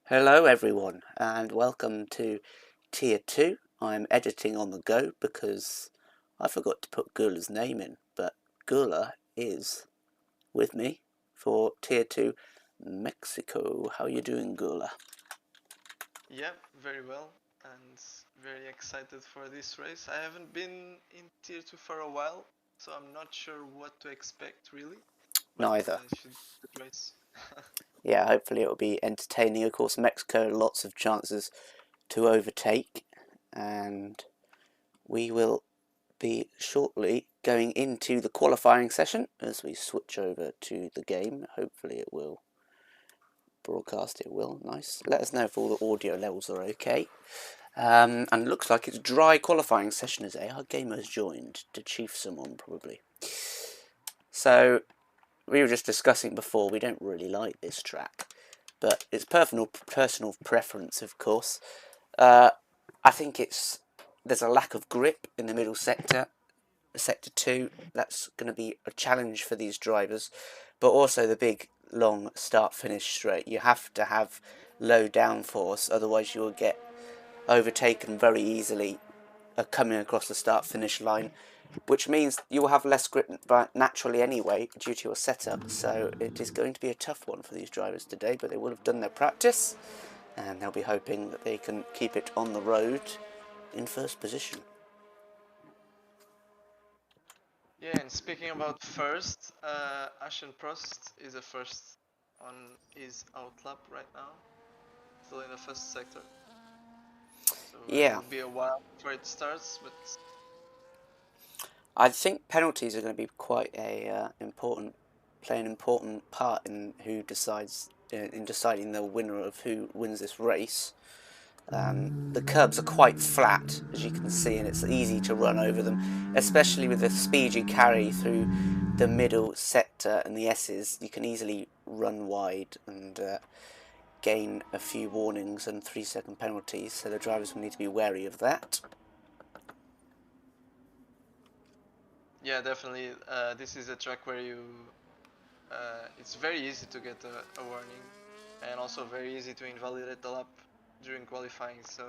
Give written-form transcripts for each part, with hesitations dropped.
Hello everyone and welcome to Tier 2. I'm editing on the go because I forgot to put Gula's name in, but Gula is with me for Tier 2 Mexico. How are you doing, Gula? Yeah, very well, and very excited for this race. I haven't been in Tier 2 for a while, so I'm not sure what to expect really, but Neither. it should be a good race. Yeah, hopefully it will be entertaining. Of course, Mexico, lots of chances to overtake, and we will be shortly going into the qualifying session as we switch over to the game. Hopefully it will broadcast. It will. Nice. Let us know if all the audio levels are okay. And it looks like it's dry qualifying session as AR Gamers joined to chief someone probably. So we were just discussing before, we don't really like this track, but it's personal preference, of course. I think there's a lack of grip in the middle sector. Sector 2, that's going to be a challenge for these drivers, but also the big long start finish straight. You have to have low downforce, otherwise you will get overtaken very easily coming across the start finish line, which means you will have less grip naturally anyway due to your setup. So it is going to be a tough one for these drivers today, but they will have done their practice and they'll be hoping that they can keep it on the road in first position. Yeah, and speaking about first, Ashen Prost is a first on his outlap right now, still in the first sector. So it Yeah, will be a while before it starts, but I think penalties are going to be quite play an important part in in deciding the winner of who wins this race. The curbs are quite flat, as you can see, and it's easy to run over them, especially with the speed you carry through the middle sector and the S's. You can easily run wide and gain a few warnings and 3-second penalties, so the drivers will need to be wary of that. yeah, definitely. This is a track where it's very easy to get a warning, and also very easy to invalidate the lap during qualifying. So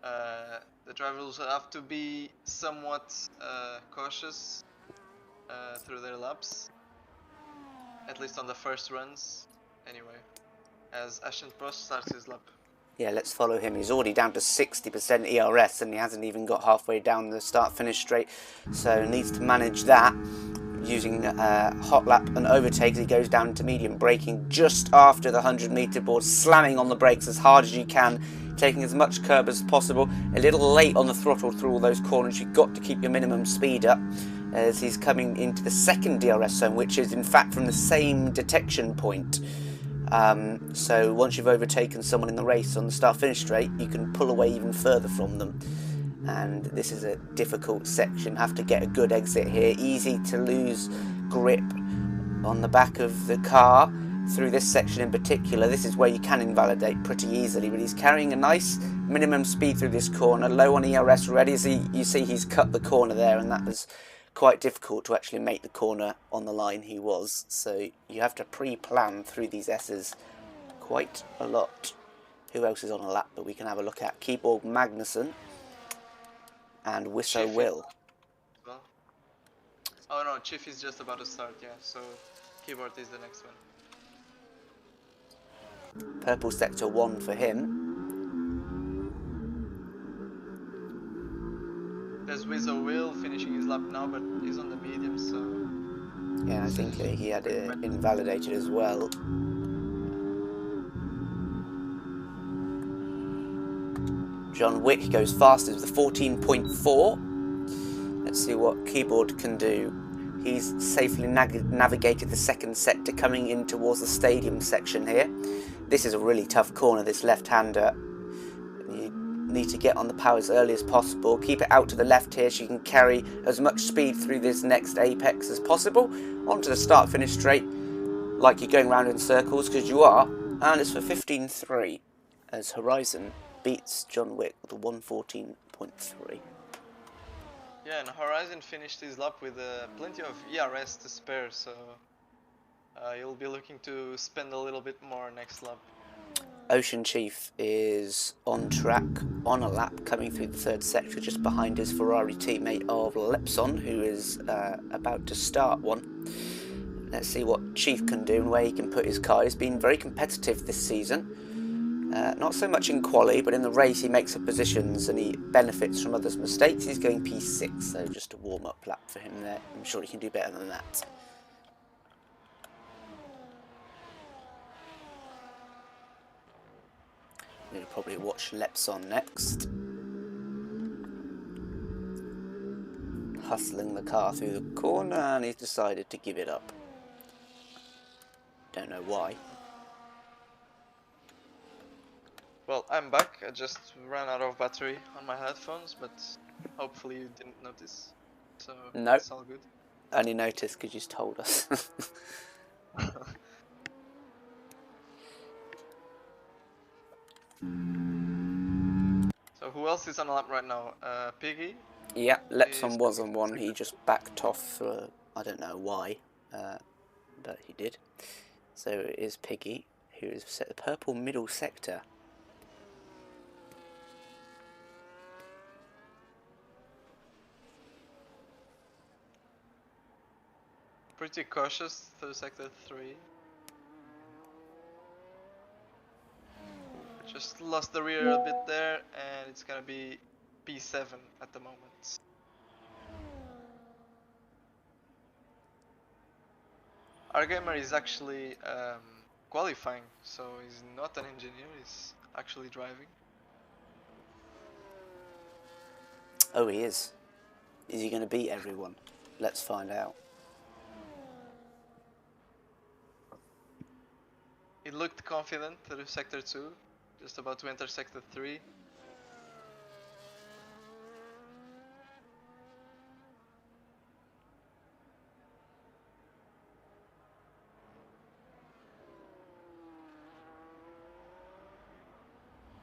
the drivers have to be somewhat cautious through their laps, at least on the first runs. Anyway, as Ashen Prost starts his lap. Yeah, let's follow him. He's already down to 60% ERS and he hasn't even got halfway down the start-finish straight, so needs to manage that using hot lap and overtakes. He goes down to medium, braking just after the 100-meter board, slamming on the brakes as hard as you can, taking as much curb as possible. A little late on the throttle through all those corners. You've got to keep your minimum speed up as he's coming into the second DRS zone, which is in fact from the same detection point. So once you've overtaken someone in the race on the start-finish straight, you can pull away even further from them. And this is a difficult section. Have to get a good exit here. Easy to lose grip on the back of the car through this section in particular. This is where you can invalidate pretty easily, but he's carrying a nice minimum speed through this corner, low on ERS already. As you see, he's cut the corner there, and that was quite difficult to actually make the corner on the line he was. So you have to pre-plan through these S's quite a lot. Who else is on a lap that we can have a look at? Keyboard Magnussen and Wisso Chief is Will. well. Oh no, Chief is just about to start. Yeah, so Keyboard is the next one. Purple sector 1 for him. There's Wizzo Will finishing his lap now, but he's on the medium, so Yeah, I think he had it invalidated as well. John Wick goes fastest with a 14.4. Let's see what Keyboard can do. He's safely navigated the second sector coming in towards the stadium section here. This is a really tough corner, this left-hander. You need to get on the power as early as possible. Keep it out to the left here so you can carry as much speed through this next apex as possible. Onto the start-finish straight, like you're going round in circles, because you are. And it's for 15.3 as Horizon beats John Wick with a 114.3. yeah, and Horizon finished his lap with plenty of ERS to spare, so he'll be looking to spend a little bit more next lap. Ocean Chief is on track, on a lap, coming through the third sector, just behind his Ferrari teammate of Lepson, who is about to start one. Let's see what Chief can do and where he can put his car. He's been very competitive this season. Not so much in quali, but in the race he makes up positions and he benefits from others' mistakes. He's going P6, so just a warm-up lap for him there. I'm sure he can do better than that. We'll probably watch Lepson next. Hustling the car through the corner, and he's decided to give it up. Don't know why. Well, I'm back. I just ran out of battery on my headphones, but hopefully you didn't notice. So Nope. it's all good. Only noticed because you told us. So who else is on a lap right now? Piggy? Yeah, Lepson was on one. He just backed off for, I don't know why, but he did. So it is Piggy, who is set the purple middle sector. Pretty cautious through sector 3. Just lost the rear a bit there, and it's gonna be P7 at the moment. Our gamer is actually qualifying, so he's not an engineer, he's actually driving. Oh, he is. Is he going to beat everyone? Let's find out. He looked confident through sector 2, just about to enter sector 3.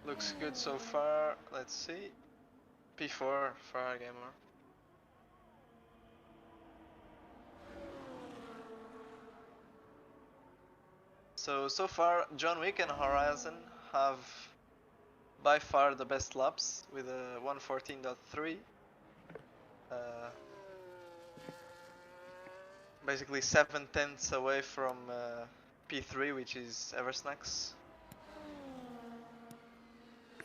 Looks good so far. Let's see. P4 for our gamer. So far, John Wick and Horizon have by far the best laps with a 114.3. Basically 7/10 away from P3, which is Eversnacks.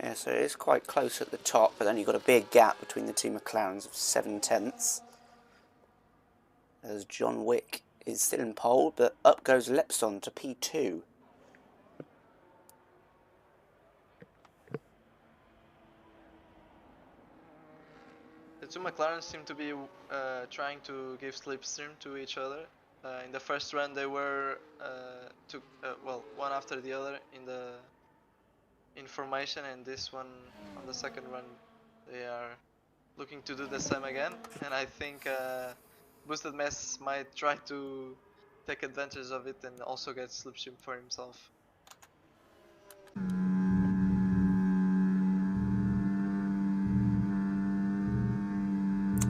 Yeah, so it is quite close at the top, but then you've got a big gap between the two McLarens of 7/10. As John Wick is still in pole, but up goes Lepson to P2. The two McLarens seem to be trying to give slipstream to each other. In the first run they were well, one after the other in the information, and this one on the second run they are looking to do the same again, and I think Boosted Mess might try to take advantage of it and also get slipstream for himself.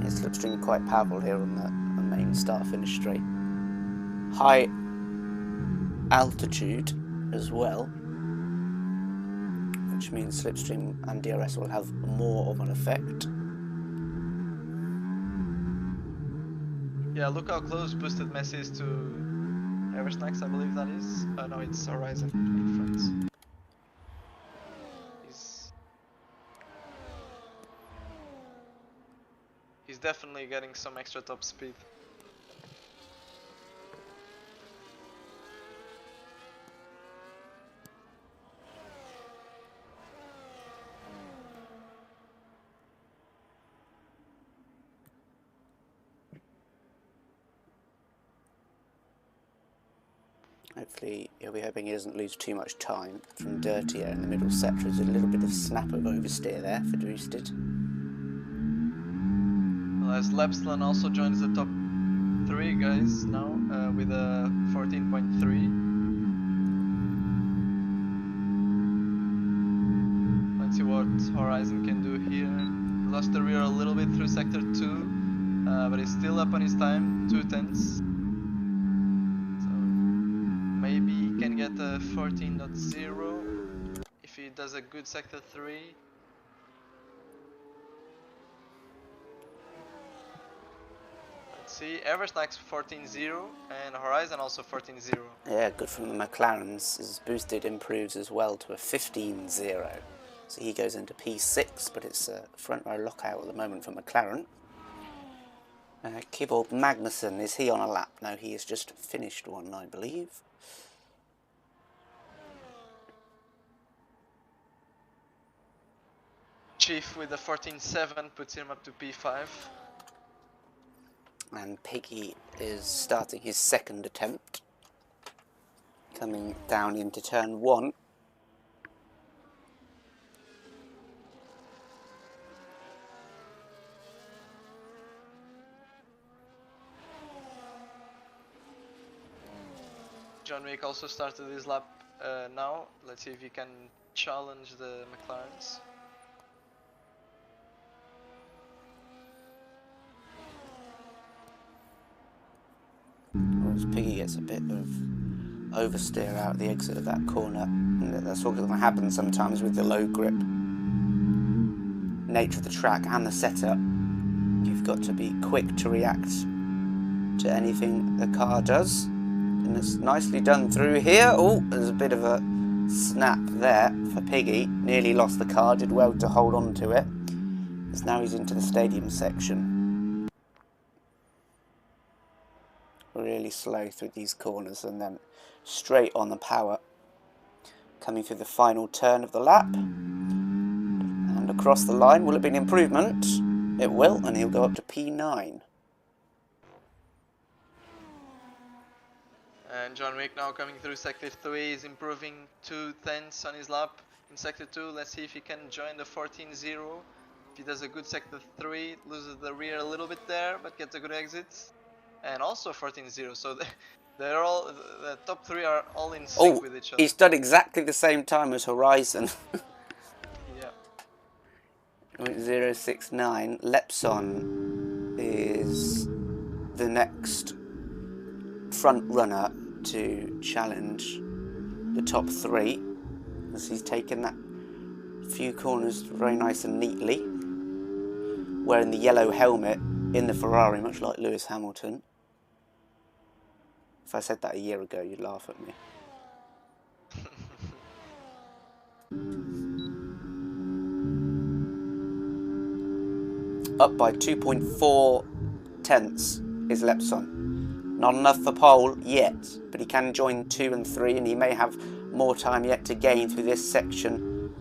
Yeah, slipstream quite powerful here on the main start-finish straight. High altitude as well, which means slipstream and DRS will have more of an effect. Yeah, look how close Boosted Mess is to Eversnacks, I believe that is. No, it's Horizon in front. He's definitely getting some extra top speed. Hopefully, he'll be hoping he doesn't lose too much time from Dirtier in the middle sector. There's a little bit of snap of oversteer there for Boosted. Well, as Lepson also joins the top 3 guys now with a 14.3. Let's see what Horizon can do here. Lost the rear a little bit through sector 2, but he's still up on his time, 2/10. So maybe he can get a 14.0. he does a good sector 3. Let's see, Eversnack's 14.0 and Horizon also 14.0. Yeah, good from the McLarens. His boosted improves as well to a 15.0. So he goes into P6, but it's a front row lockout at the moment for McLaren. Keyboard Magnussen, is he on a lap? No, he has just finished one, I believe. Chief with the 14.7 puts him up to P5. And Piggy is starting his second attempt, coming down into turn 1. John Wick also started his lap now. Let's see if he can challenge the McLarens. Whereas Piggy gets a bit of oversteer out the exit of that corner. And that's what can happen sometimes with the low grip nature of the track and the setup. You've got to be quick to react to anything the car does. And it's nicely done through here. Oh, there's a bit of a snap there for Piggy. Nearly lost the car, did well to hold on to it. As now he's into the stadium section. Really slow through these corners and then straight on the power. Coming through the final turn of the lap. And across the line, will it be an improvement? It will, and he'll go up to P9. And John Wick now coming through sector 3 is improving 2/10 on his lap in sector 2. Let's see if he can join the 14.0. If he does a good sector 3, loses the rear a little bit there, but gets a good exit. And also 14.0, so they're all, the top 3 are all in sync with each other. He's done exactly the same time as Horizon. Yeah. 069. Lepson is the next front runner to challenge the top 3, as he's taken that few corners very nice and neatly, wearing the yellow helmet in the Ferrari, much like Lewis Hamilton. If I said that a year ago, you'd laugh at me. Up by 2.4 tenths is Lepson. Not enough for pole yet, but he can join 2 and 3, and he may have more time yet to gain through this section.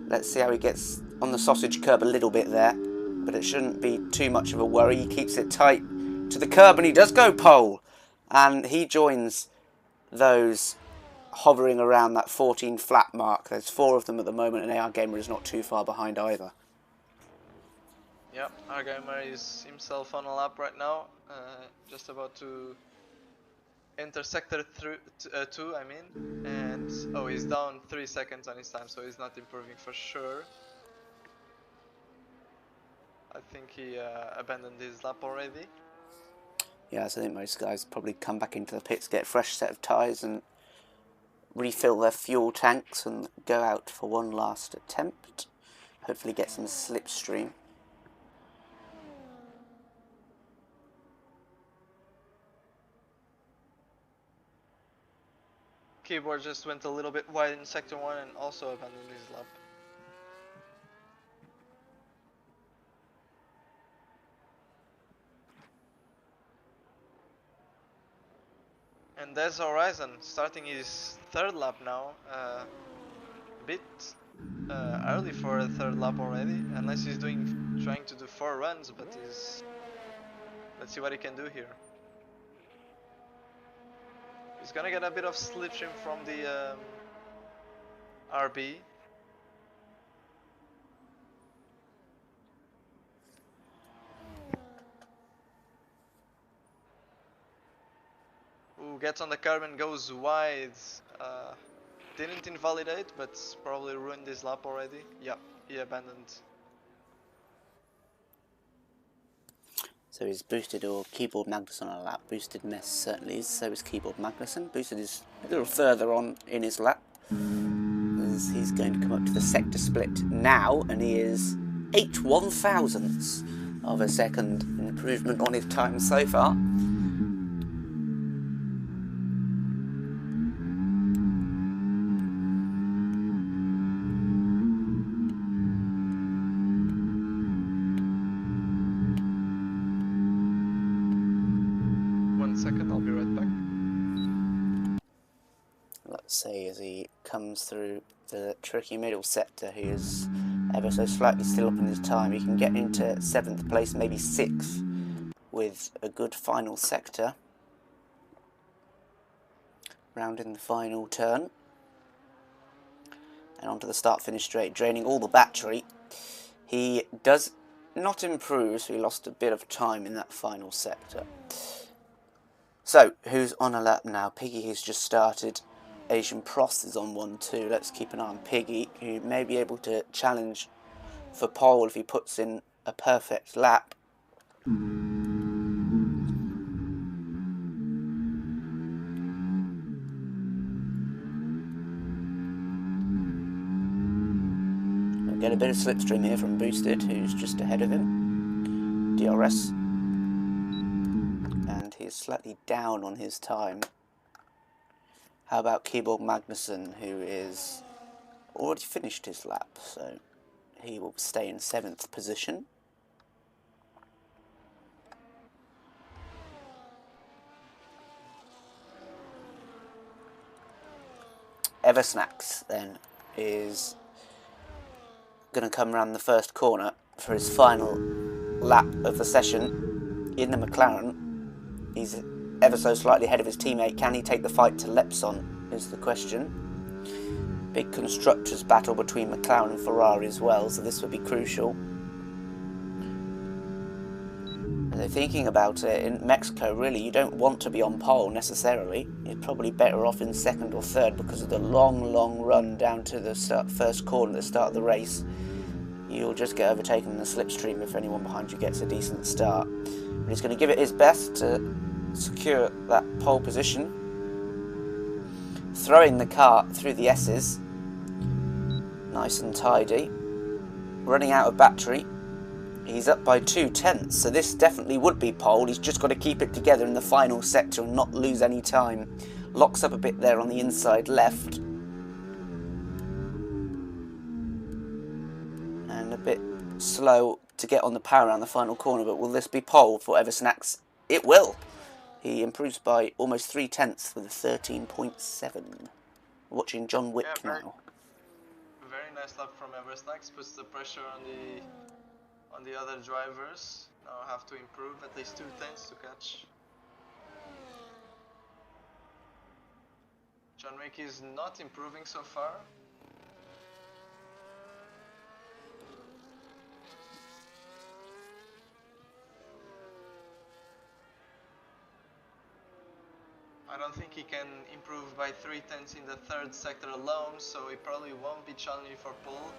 Let's see how he gets on the sausage curb a little bit there, but it shouldn't be too much of a worry. He keeps it tight to the curb, and he does go pole, and he joins those hovering around that 14 flat mark. There's 4 of them at the moment, and AR Gamer is not too far behind either. Yep, our gamer is himself on a lap right now, just about to enter sector 2, I mean, and oh, he's down 3 seconds on his time, so he's not improving for sure. I think he abandoned his lap already. Yeah, so I think most guys probably come back into the pits, get a fresh set of tyres and refill their fuel tanks and go out for one last attempt. Hopefully get some slipstream. Keyboard just went a little bit wide in sector 1 and also abandoned his lap. And there's Horizon starting his 3rd lap now. A bit early for a 3rd lap already, unless he's trying to do 4 runs, but let's see what he can do here. He's gonna get a bit of slipstream from the RB. Who gets on the curb and goes wide. Didn't invalidate, but probably ruined his lap already. Yep, he abandoned. So he's boosted, or Keyboard Magnussen on a lap. Boosted Mess certainly is, so is Keyboard Magnussen. Boosted is a little further on in his lap. as he's going to come up to the sector split now, and he is 8 thousandths of a second improvement on his time so far. I'll be right back. Let's see, as he comes through the tricky middle sector, he is ever so slightly still up in his time. He can get into 7th place, maybe 6th, with a good final sector. Rounding the final turn. And onto the start-finish straight, draining all the battery. He does not improve, so he lost a bit of time in that final sector. So, who's on a lap now? Piggy has just started. Asian Prost is on 1-2. Let's keep an eye on Piggy, who may be able to challenge for pole if he puts in a perfect lap. We'll get a bit of slipstream here from Boosted, who's just ahead of him. DRS. And he's slightly down on his time. How about Keyboard Magnussen, who is already finished his lap, so he will stay in 7th position. Eversnacks then is going to come around the first corner for his final lap of the session in the McLaren. He's ever so slightly ahead of his teammate. Can he take the fight to Lepson is the question. Big constructors battle between McLaren and Ferrari as well, so this would be crucial. And they're thinking about it, in Mexico really you don't want to be on pole necessarily. You're probably better off in 2nd or 3rd because of the long run down to the first corner at the start of the race. You'll just get overtaken in the slipstream if anyone behind you gets a decent start. But he's going to give it his best to secure that pole position. Throwing the car through the S's. Nice and tidy. Running out of battery. He's up by 2/10, so this definitely would be pole. He's just got to keep it together in the final sector and not lose any time. Locks up a bit there on the inside left. And a bit slow to get on the power around the final corner, but will this be pole for Eversnacks? It will. He improves by almost 3/10 with a 13.7. Watching John Wick now. Very nice lap from Eversnacks, puts the pressure on the other drivers. Now have to improve at least 2/10 to catch. John Wick is not improving so far. I don't think he can improve by 3/10 in the 3rd sector alone, so he probably won't be challenging for pole.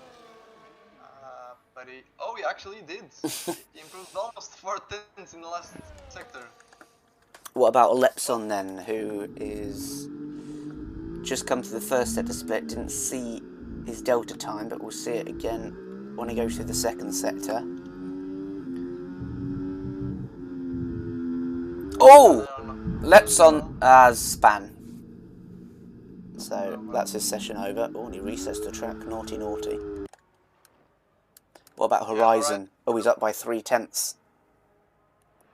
But he actually did. He improved almost 4/10 in the last sector. What about Lepson then, who is just come to the first sector split, didn't see his delta time, but we'll see it again when he goes through the 2nd sector. Oh! Lepson has span. So that's his session over. Oh, and he resets the track. Naughty. What about Horizon? Oh, he's up by 3/10.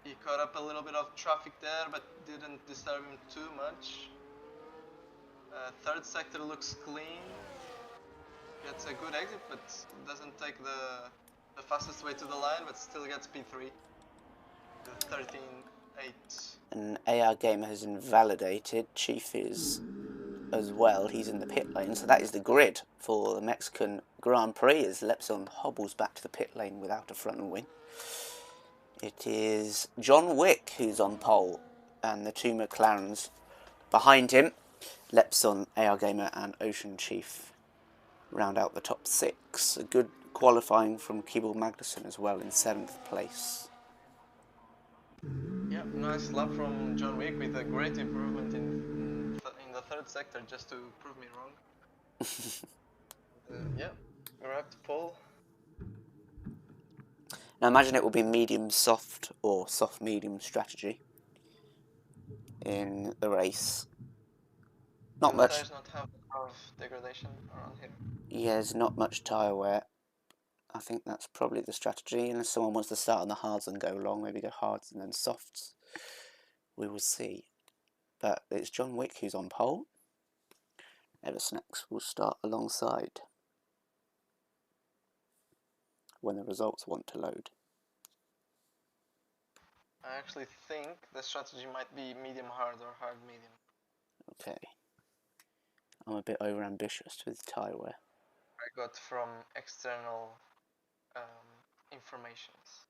He caught up a little bit of traffic there, but didn't disturb him too much. 3rd sector looks clean. Gets a good exit, but doesn't take the fastest way to the line, but still gets P3. 13.8. And AR Gamer has invalidated. Chief is as well. He's in the pit lane. So that is the grid for the Mexican Grand Prix as Lepson hobbles back to the pit lane without a front wing. It is John Wick who's on pole, and the 2 McLarens behind him. Lepson, AR Gamer and Ocean Chief round out the top 6. A good qualifying from Keyboard Magnussen as well in 7th place. Yeah, nice lap from John Wick with a great improvement in the 3rd sector, just to prove me wrong. Yeah, arrived to pole. Now imagine it will be medium soft or soft medium strategy in the race. Not Do the much. tires not have a lot of degradation around here? Yeah, there's not much tyre wear. I think that's probably the strategy. Unless someone wants to start on the hards and go long, maybe go hards and then softs. We will see. But it's John Wick who's on pole. Eversnacks will start alongside when the results want to load. I actually think the strategy might be medium hard or hard medium. Okay. I'm a bit over ambitious with tyre wear. I got from external informations.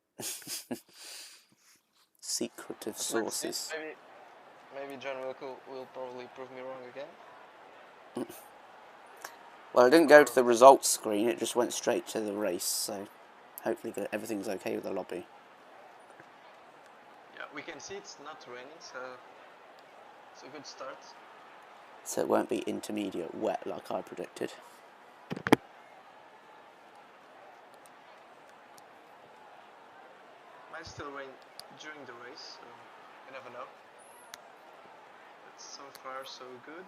Secretive But let's see. sources. Maybe John will probably prove me wrong again. Well, I didn't go to the results screen, it just went straight to the race, so hopefully everything's okay with the lobby. Yeah, we can see it's not raining, so it's a good start. So it won't be intermediate wet like I predicted. Might still rain during the race, so you never know. But so far so good.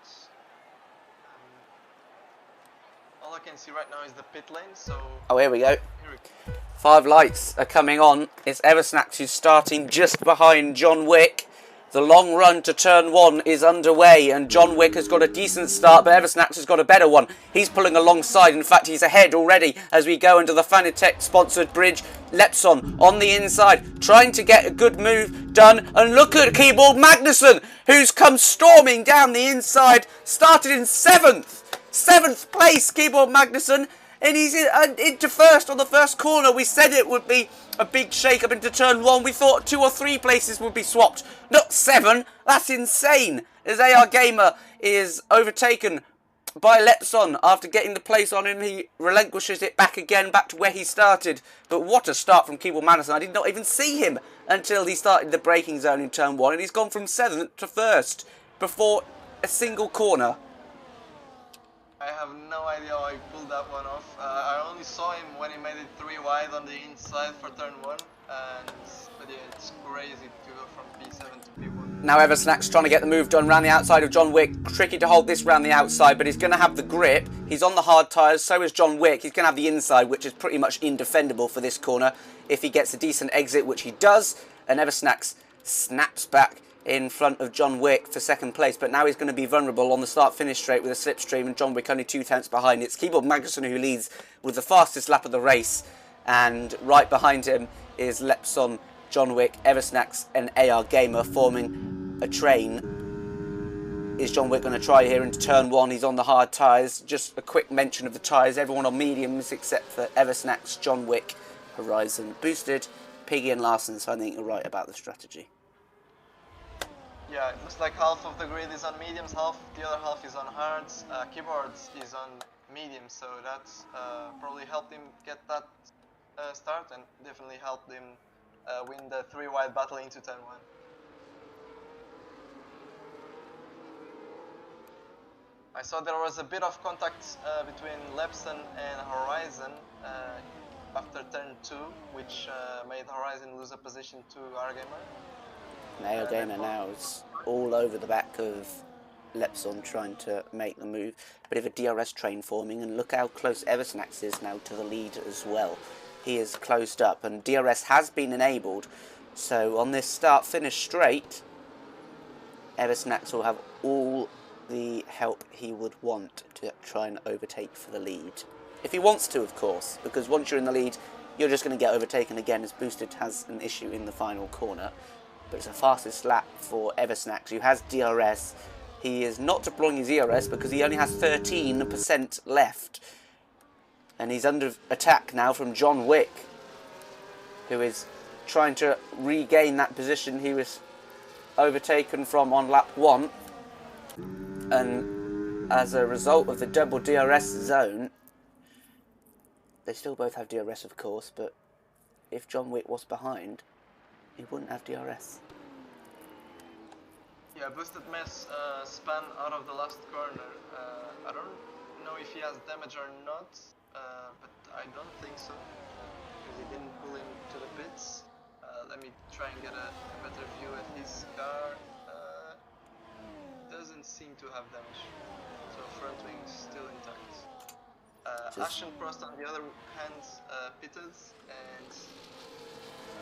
All I can see right now is the pit lane, so... Oh, here we go. Here we go. 5 lights are coming on. It's Eversnacks who's starting just behind John Wick. The long run to turn 1 is underway, and John Wick has got a decent start, but Eversnacks has got a better one. He's pulling alongside. In fact, he's ahead already as we go into the Fanatec-sponsored bridge. Lepson on the inside, trying to get a good move done. And look at Keyboard Magnussen, who's come storming down the inside. Started in 7th. 7th place, Keyboard Magnussen. And he's into first on the first corner. We said it would be a big shake-up into turn 1. We thought 2 or 3 places would be swapped. Not 7. That's insane. As AR Gamer is overtaken by Lepson after getting the place on him. He relinquishes it back again, back to where he started. But what a start from Keyboard Madison. I did not even see him until he started the braking zone in turn 1. And he's gone from 7th to 1st before a single corner. I have no idea how he pulled that one off. I only saw him when he made it 3 wide on the inside for turn 1. But yeah, it's crazy to go from P7 to P1. Now Eversnack's trying to get the move done round the outside of John Wick. Tricky to hold this round the outside, but he's going to have the grip. He's on the hard tyres, so is John Wick. He's going to have the inside, which is pretty much indefendable for this corner. If he gets a decent exit, which he does, and Eversnacks snaps back in front of John Wick for 2nd place, but now he's going to be vulnerable on the start-finish straight with a slipstream, and John Wick only 2 tenths behind. It's Keyboard Magnussen who leads with the fastest lap of the race, and right behind him is Lepson, John Wick, Eversnacks and AR Gamer forming a train. Is John Wick going to try here into turn 1? He's on the hard tyres. Just a quick mention of the tyres. Everyone on mediums except for Eversnacks, John Wick, Horizon boosted, Piggy and Larson, so I think you're right about the strategy. Yeah, it looks like half of the grid is on mediums, the other half is on hards. Keyboards is on mediums, so that's probably helped him get that start and definitely helped him win the 3 wide battle into turn 1. I saw there was a bit of contact between Lepson and Horizon after turn 2, which made Horizon lose a position to Argamer. AR Gamer now is all over the back of Lepson trying to make the move. Bit of a DRS train forming, and look how close Eversnacks is now to the lead as well. He is closed up, and DRS has been enabled. So on this start-finish straight, Eversnacks will have all the help he would want to try and overtake for the lead. If he wants to, of course, because once you're in the lead, you're just going to get overtaken again, as Boosted has an issue in the final corner. But it's the fastest lap for Eversnacks, who has DRS. He is not deploying his ERS because he only has 13% left. And he's under attack now from John Wick, who is trying to regain that position he was overtaken from on lap 1. And as a result of the double DRS zone, they still both have DRS, of course, but if John Wick was behind, he wouldn't have DRS. Yeah, Boosted Mess span out of the last corner. I don't know if he has damage or not, but I don't think so, because he didn't pull him to the pits. Let me try and get a better view at his car. Doesn't seem to have damage, so front wing still intact. Ashen Prost on the other hand pitted, and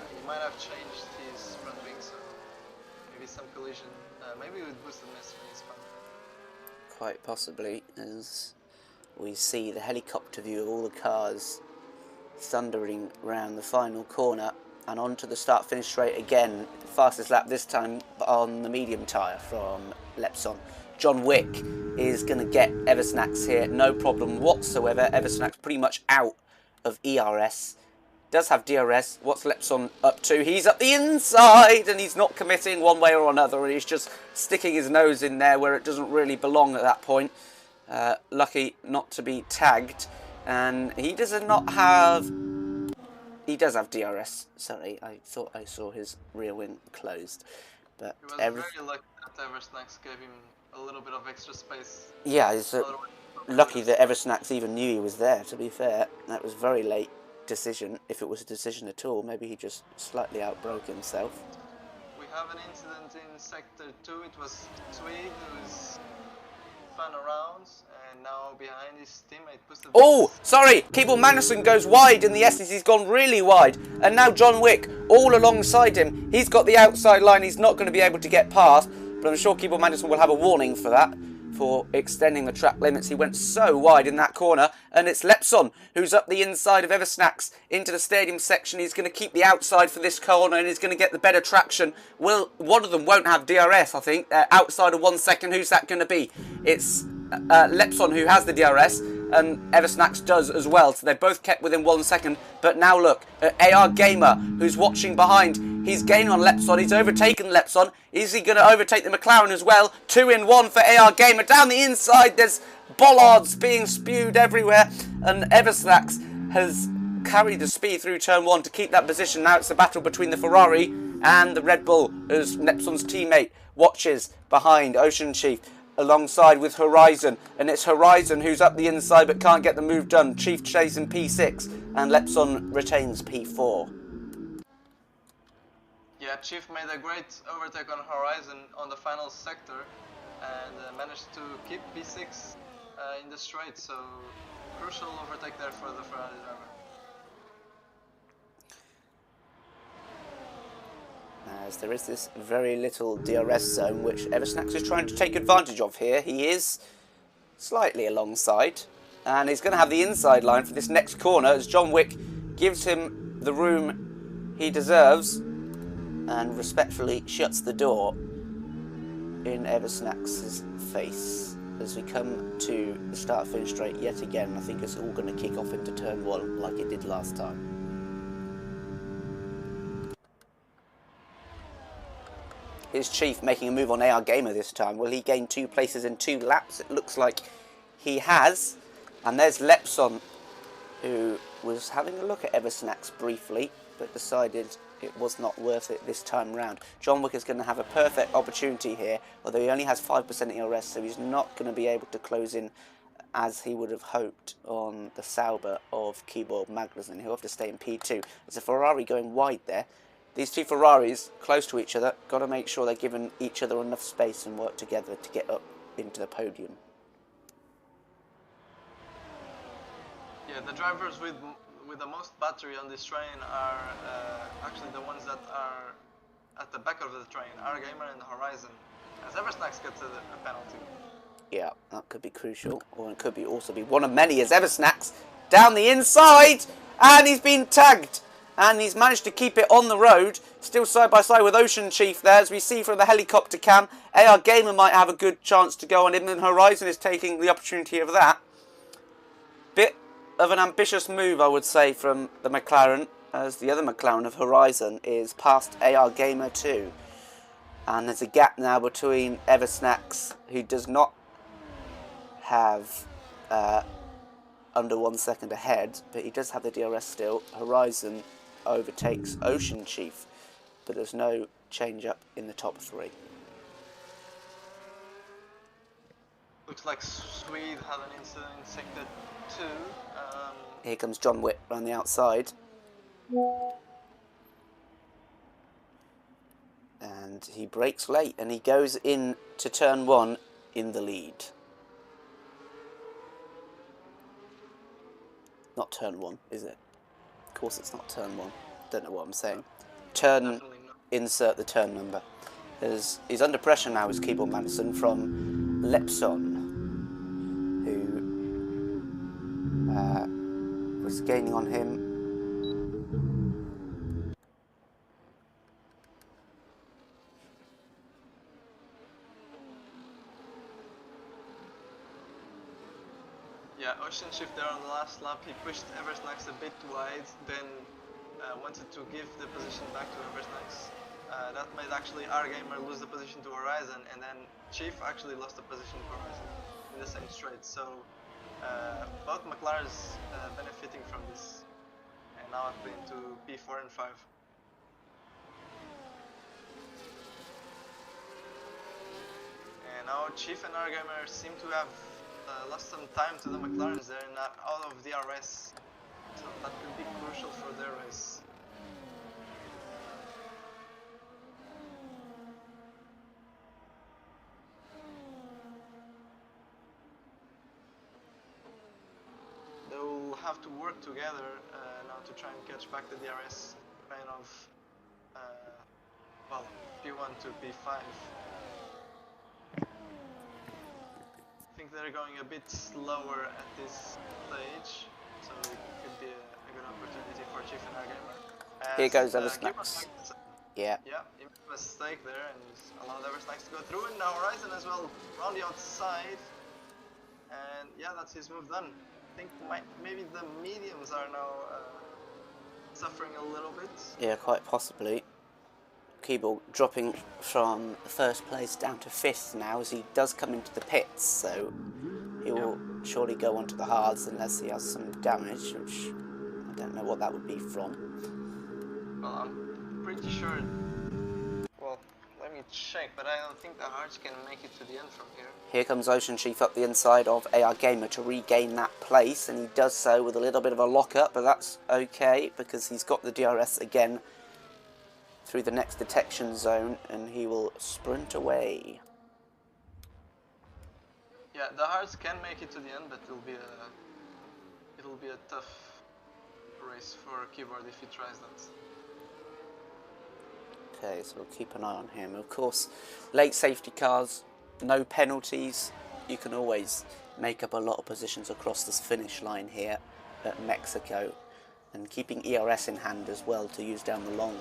he might have changed his front wing, so maybe some collision, maybe with boosted miss when he's spun. Quite possibly, as we see the helicopter view of all the cars thundering round the final corner and onto the start-finish straight again. Fastest lap this time on the medium tyre from Lepson. John Wick is going to get Eversnax here, no problem whatsoever. Eversnax pretty much out of ERS. Does have DRS. What's Lepson up to? He's up the inside and he's not committing one way or another. And he's just sticking his nose in there where it doesn't really belong at that point. Lucky not to be tagged. And he does not have... He does have DRS. Sorry, I thought I saw his rear wing closed. But he was very lucky that Eversnax gave him a little bit of extra space. Yeah, it's lucky that Eversnax even knew he was there, to be fair. That was very late decision, if it was a decision at all. Maybe he just slightly outbroke himself. We have an incident in Sector 2. It was Twig who's spun around, and now behind his teammate boosted. Oh, sorry! Keeble Manderson goes wide in the S's. He's gone really wide. And now John Wick, all alongside him. He's got the outside line. He's not going to be able to get past. But I'm sure Keeble Manderson will have a warning for that, for extending the track limits. He went so wide in that corner. And it's Lepson who's up the inside of Eversnax into the stadium section. He's going to keep the outside for this corner and he's going to get the better traction. Well, one of them won't have DRS, I think. Outside of 1 second. Who's that going to be? It's Lepson who has the DRS. And Eversnax does as well. So they're both kept within 1 second. But now look at AR Gamer, who's watching behind. He's gaining on Lepson. He's overtaken Lepson. Is he going to overtake the McLaren as well? 2 in 1 for AR Gamer. Down the inside, there's bollards being spewed everywhere. And Eversnax has carried the speed through turn 1 to keep that position. Now it's a battle between the Ferrari and the Red Bull, as Lepson's teammate watches behind Ocean Chief, alongside with Horizon, and it's Horizon who's up the inside but can't get the move done. Chief chasing P6 and Lepson retains P4. Yeah, Chief made a great overtake on Horizon on the final sector and managed to keep P6 in the straight, so crucial overtake there for the Ferrari driver. As there is this very little DRS zone which Eversnax is trying to take advantage of here. He is slightly alongside and he's going to have the inside line for this next corner as John Wick gives him the room he deserves and respectfully shuts the door in Eversnax's face. As we come to the start-finish straight yet again, I think it's all going to kick off into turn 1 like it did last time. Is Chief making a move on AR Gamer this time? Will he gain 2 places in 2 laps? It looks like he has. And there's Lepson, who was having a look at Eversnax briefly, but decided it was not worth it this time round. John Wick is going to have a perfect opportunity here, although he only has 5% ERS, so he's not going to be able to close in as he would have hoped on the Sauber of Keeble Magnussen. He'll have to stay in P2. There's a Ferrari going wide there. These 2 Ferraris, close to each other, got to make sure they're giving each other enough space and work together to get up into the podium. Yeah, the drivers with the most battery on this train are actually the ones that are at the back of the train, AR Gamer and Horizon, as Eversnax gets a penalty. Yeah, that could be crucial, or it could be also be one of many as Eversnax down the inside, and he's been tagged. And he's managed to keep it on the road, still side by side with Ocean Chief there, as we see from the helicopter cam. AR Gamer might have a good chance to go on him, and Horizon is taking the opportunity of that. Bit of an ambitious move, I would say, from the McLaren, as the other McLaren of Horizon is past AR Gamer too. And there's a gap now between Eversnax, who does not have under 1 second ahead, but he does have the DRS still. Horizon overtakes Ocean Chief, but there's no change up in the top 3. The looks like Swede had an incident in sector 2. Here comes John Wick on the outside. And he brakes late and he goes in to turn 1 in the lead. Not turn 1, is it? Of course it's not turn 1. Don't know what I'm saying. Turn, insert the turn number. He's under pressure now, is Keyboard Madison, from Lepson, who was gaining on him. Yeah, Ocean Shift there on the last lap, he pushed Eversnax a bit wide, then wanted to give the position back to Eversnax. That made actually our gamer lose the position to Horizon, and then Chief actually lost the position to Horizon in the same straight. So both McLarens benefiting from this, and now up into P4 and 5. And now Chief and our gamer seem to have lost some time to the McLarens there and out of DRS, so that could be crucial for their race. They will have to work together now to try and catch back the DRS kind of, well, P1 to P5. I think they're going a bit slower at this stage, so it could be a good opportunity for Chief and our gamer. Here goes Eversnax. Yeah. Yeah, he made a mistake there and allowed Eversnax to go through, and now Horizon as well, round the outside. And yeah, that's his move done. I think maybe the mediums are now suffering a little bit. Yeah, quite possibly. Keyboard dropping from first place down to 5th now as he does come into the pits, so he will surely go on to the hards unless he has some damage, which I don't know what that would be from. Well, I'm pretty sure. Well, let me check, but I don't think the hards can make it to the end from here. Here comes Ocean Chief up the inside of AR Gamer to regain that place, and he does so with a little bit of a lock-up, but that's okay because he's got the DRS again through the next detection zone, and he will sprint away. Yeah, the hards can make it to the end, but it'll be a tough race for Keyboard if he tries that. Okay, so we'll keep an eye on him. Of course, late safety cars, no penalties. You can always make up a lot of positions across this finish line here at Mexico, and keeping ERS in hand as well to use down the long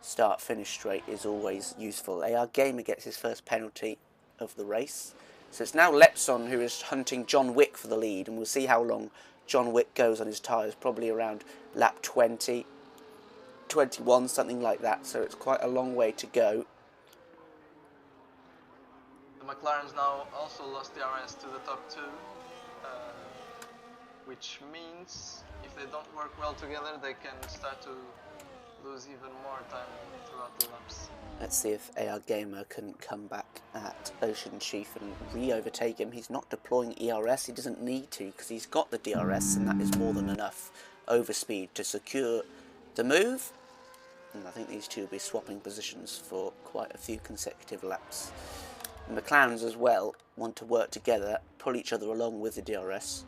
start-finish straight is always useful. AR Gamer gets his first penalty of the race. So it's now Lepson who is hunting John Wick for the lead, and we'll see how long John Wick goes on his tyres, probably around lap 20, 21, something like that, so it's quite a long way to go. The McLarens now also lost DRS to the top 2, which means if they don't work well together, they can start to lose even more time throughout the laps. Let's see if AR Gamer can come back at Ocean Chief and re-overtake him. He's not deploying ERS, he doesn't need to because he's got the DRS, and that is more than enough overspeed to secure the move. And I think these two will be swapping positions for quite a few consecutive laps. And the McLarens as well want to work together, pull each other along with the DRS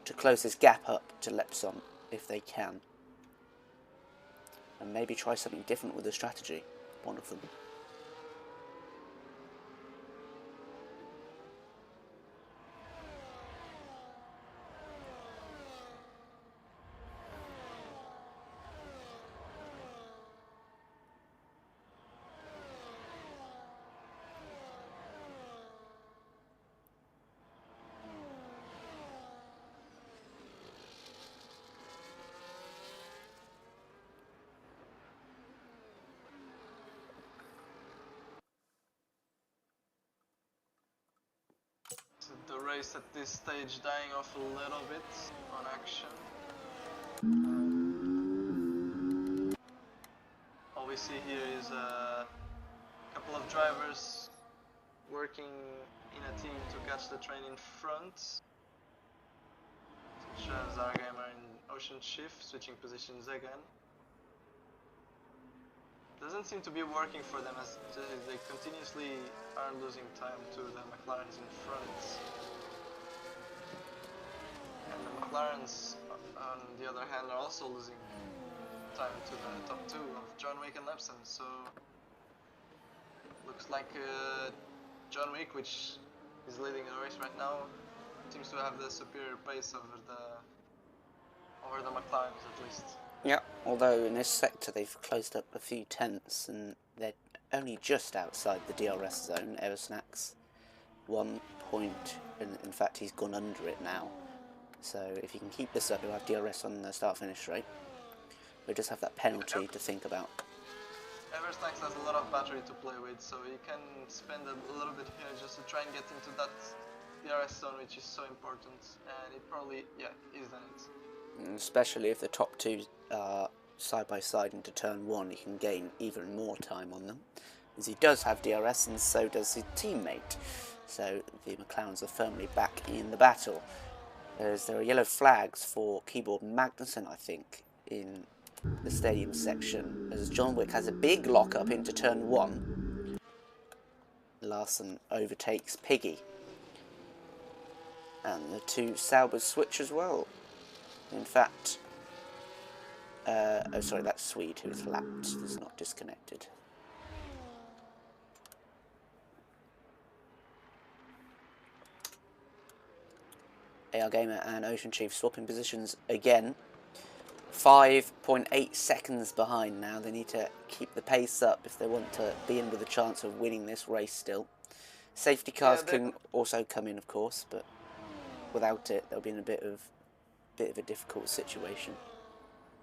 to close this gap up to Lepson if they can. And maybe try something different with the strategy, one of them. The race at this stage dying off a little bit on action. All we see here is a couple of drivers working in a team to catch the train in front, such as our gamer in Ocean Chief, switching positions again. Doesn't seem to be working for them, as they continuously are losing time to the McLarens in front. And the McLarens, on the other hand, are also losing time to the top two of John Wick and Lepson. So looks like John Wick, which is leading the race right now, seems to have the superior pace over the McLarens at least. Yeah, although in this sector they've closed up a few tenths and they're only just outside the DRS zone. Eversnack's 1 point, and in fact he's gone under it now. So if you can keep this up, you'll have DRS on the start-finish straight. You'll just have that penalty to think about. Eversnack has a lot of battery to play with, so he can spend a little bit here just to try and get into that DRS zone, which is so important. And it probably, he's done it. Especially if the top two are side by side into turn one, he can gain even more time on them, as he does have DRS and so does his teammate. So the McLarens are firmly back in the battle. There are yellow flags for Keyboard Magnussen, I think, in the stadium section, as John Wick has a big lock up into turn one. Larson overtakes Piggy, and the two Saubers switch as well. In fact, oh sorry, that's Swede who is lapped, is not disconnected. AR Gamer and Ocean Chief swapping positions again. 5.8 seconds behind now. They need to keep the pace up if they want to be in with a chance of winning this race still. Safety cars can also come in, of course, but without it, they'll be in a bit of a difficult situation.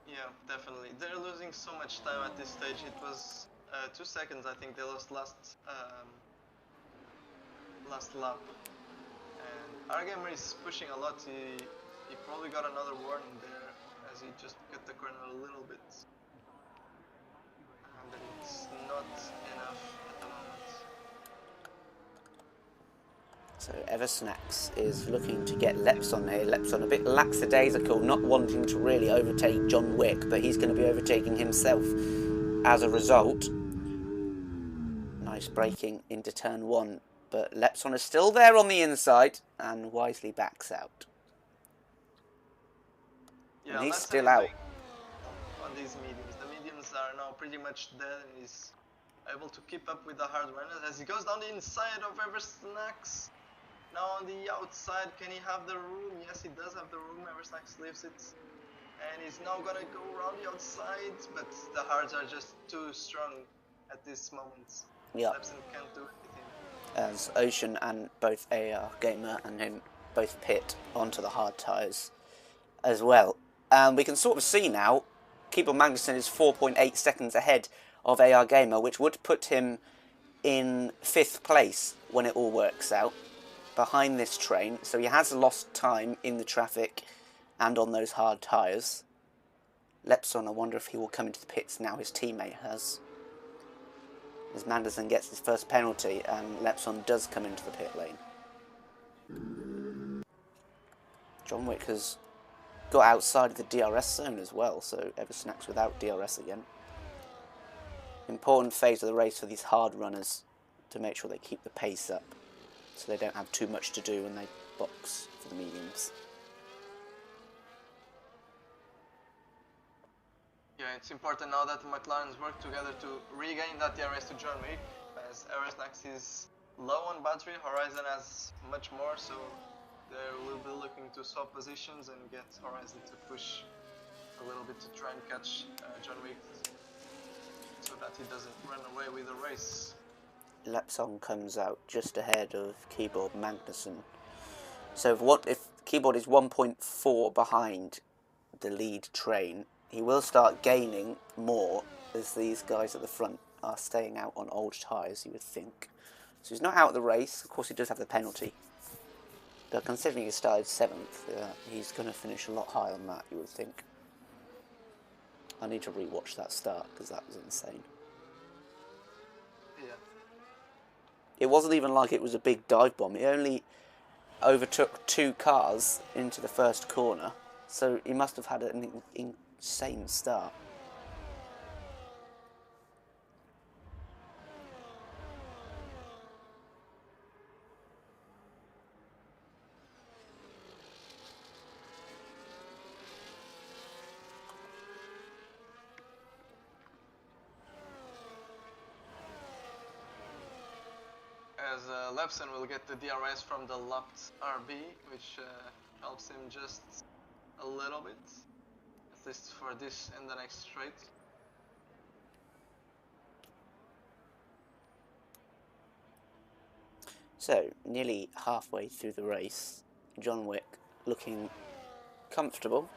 Yeah, definitely. They're losing so much time at this stage. It was 2 seconds, I think they lost last lap. And our gamer is pushing a lot. He probably got another warning there, as he just cut the corner a little bit. But it's not enough at the moment. So Eversnacks is looking to get Lepson here. Lepson a bit lackadaisical, not wanting to really overtake John Wick, but he's going to be overtaking himself as a result. Nice braking into turn one, but Lepson is still there on the inside and wisely backs out. Yeah, and he's Lepson still out. On these mediums. The mediums are now pretty much dead, and he's able to keep up with the hard runners as he goes down the inside of Eversnacks. Now on the outside, can he have the room? Yes, he does have the room. Eversnacks leaves it. And he's now gonna go around the outside, but the hards are just too strong at this moment. Yeah. Lepson can't do anything. As Ocean and both AR Gamer and him both pit onto the hard tyres as well. We can sort of see now, Keyboard Magnussen is 4.8 seconds ahead of AR Gamer, which would put him in 5th place when it all works out, behind this train. So he has lost time in the traffic and on those hard tyres. Lepson, I wonder if he will come into the pits now his teammate has. As Manderson gets his first penalty and Lepson does come into the pit lane. John Wick has got outside of the DRS zone as well, so Eversnacks without DRS again. Important phase of the race for these hard runners to make sure they keep the pace up, so they don't have too much to do when they box for the mediums. Yeah, it's important now that the McLarens work together to regain that DRS to John Wick, as Eversnacks is low on battery, Horizon has much more, so they will be looking to swap positions and get Horizon to push a little bit to try and catch John Wick, so that he doesn't run away with the race. Lepson comes out just ahead of Keyboard Magnussen. So if Keyboard is 1.4 behind the lead train, he will start gaining more as these guys at the front are staying out on old tyres, you would think. So he's not out of the race. Of course, he does have the penalty. But considering he started 7th, he's going to finish a lot higher than that, you would think. I need to rewatch that start because that was insane. Yeah. it wasn't even like it was a big dive bomb. He only overtook 2 cars into the first corner, so he must have had an insane start. As Lepson will get the DRS from the lapped RB, which helps him just a little bit, at least for this and the next straight. So, nearly halfway through the race, John Wick looking comfortable.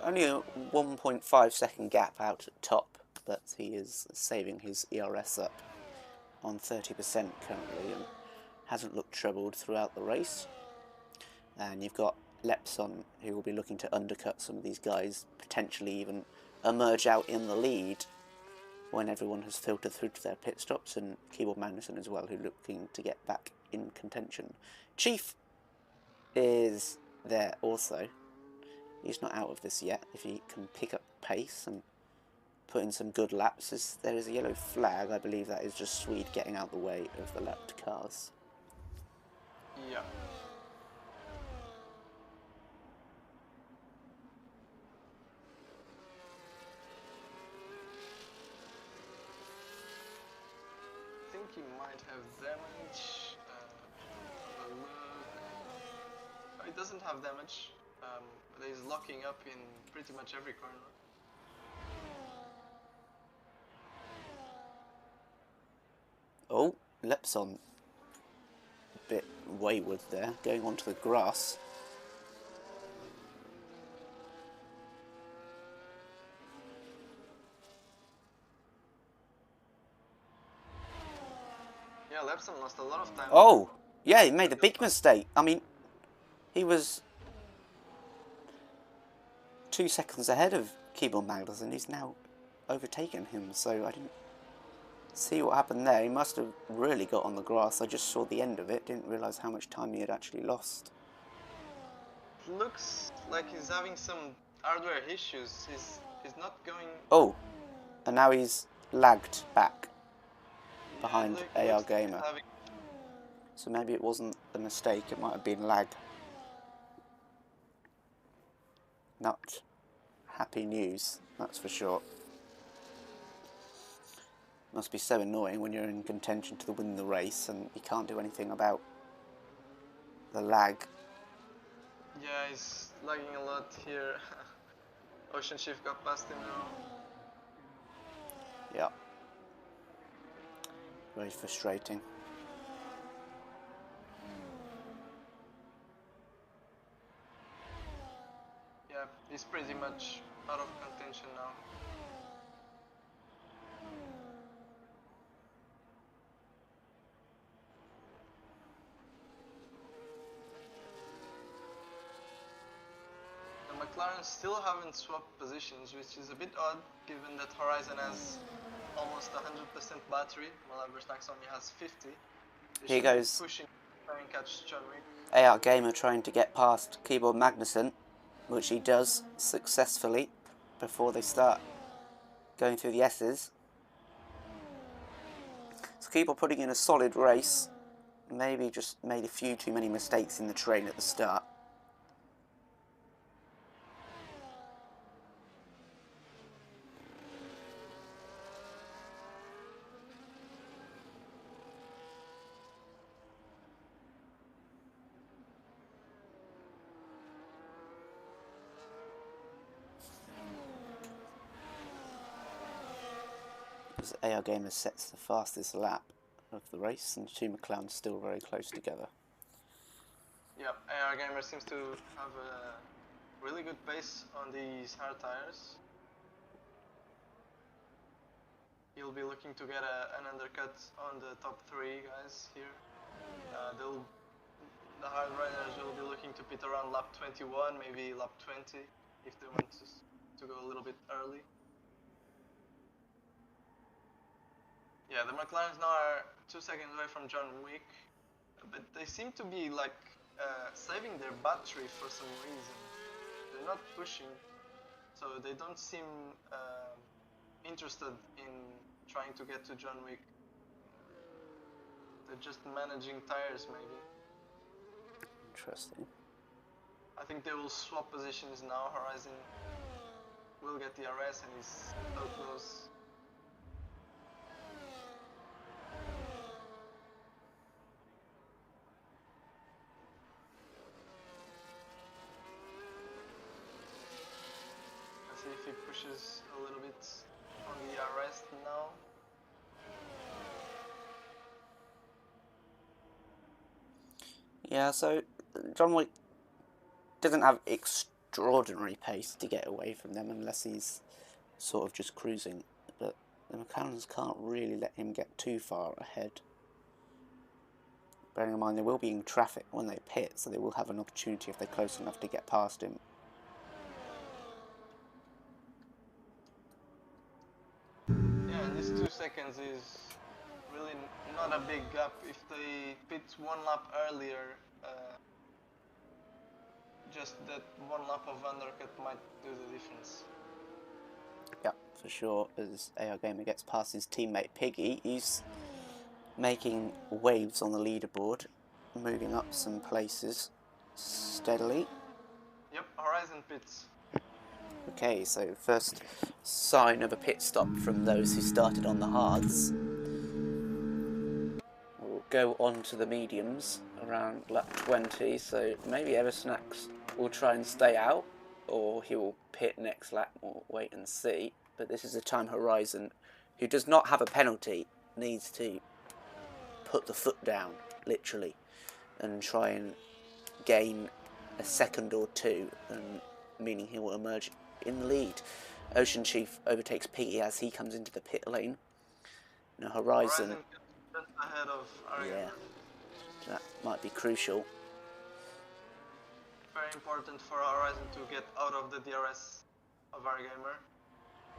Only a 1.5 second gap out at top, but he is saving his ERS up on 30% currently and hasn't looked troubled throughout the race. And you've got Lepson, who will be looking to undercut some of these guys, potentially even emerge out in the lead when everyone has filtered through to their pit stops, and Keyboard Magnussen as well, who's looking to get back in contention. Chief is there also. He's not out of this yet. If he can pick up pace and put in some good laps, there is a yellow flag. I believe that is just Swede getting out the way of the lapped cars. Yeah. I think he might have damage. Have a look. Oh, he doesn't have damage, but he's locking up in pretty much every corner. Oh, Lepson a bit wayward there, going onto the grass. Yeah, Lepson lost a lot of time. Oh, yeah, he made a big mistake. I mean, he was 2 seconds ahead of Keyboard Magnussen. He's now overtaken him, so I didn't see what happened there. He must have really got on the grass. I just saw the end of it, didn't realise how much time he had actually lost. It looks like he's having some hardware issues. He's not going... Oh, and now he's lagged back behind AR Gamer. So maybe it wasn't a mistake, it might have been lag. Not happy news, that's for sure. Must be so annoying when you're in contention to win the race and you can't do anything about the lag. Yeah, he's lagging a lot here. Ocean Shift got past him now. Yeah. Very frustrating. Yeah, he's pretty much out of contention now. The McLaren still haven't swapped positions, which is a bit odd given that Horizon has almost 100% battery, while Everstax only has 50. Here goes pushing, trying to catch John Wick. AR Gamer trying to get past Keyboard Magnussen, which he does successfully before they start going through the S's. So Keyboard putting in a solid race, maybe just made a few too many mistakes in the train at the start. As AR Gamer sets the fastest lap of the race, and the two McLarens still very close together. Yep, AR Gamer seems to have a really good pace on these hard tires. He'll be looking to get an undercut on the top 3 guys here. The hard riders will be looking to pit around lap 21, maybe lap 20, if they want to go a little bit early. Yeah, the McLarens now are 2 seconds away from John Wick, but they seem to be like saving their battery for some reason. They're not pushing, so they don't seem interested in trying to get to John Wick. They're just managing tires, maybe. Interesting. I think they will swap positions now. Horizon will get the RS and he's so close. Let's see if he pushes a little bit on the RS now. Yeah, so John Wick doesn't have extraordinary pace to get away from them unless he's sort of just cruising, but the McLarens can't really let him get too far ahead. Bearing in mind they will be in traffic when they pit, so they will have an opportunity if they're close enough to get past him. Yeah, and this 2 seconds is really not a big gap. If they pit 1 lap earlier, just that 1 lap of undercut might do the difference. Yeah, for sure. As AR Gamer gets past his teammate Piggy, he's making waves on the leaderboard, moving up some places steadily. Yep, Horizon pits. Okay, so first sign of a pit stop from those who started on the hards. We'll go on to the mediums around lap 20, so maybe Eversnacks will try and stay out, or he will pit next lap. We'll wait and see. But this is the time Horizon, who does not have a penalty, needs to put the foot down, literally, and try and gain a second or two, and meaning he will emerge in the lead. Ocean Chief overtakes Petey as he comes into the pit lane. Now Horizon just ahead of Ariana. Yeah, that might be crucial. Very important for Horizon to get out of the DRS of our gamer,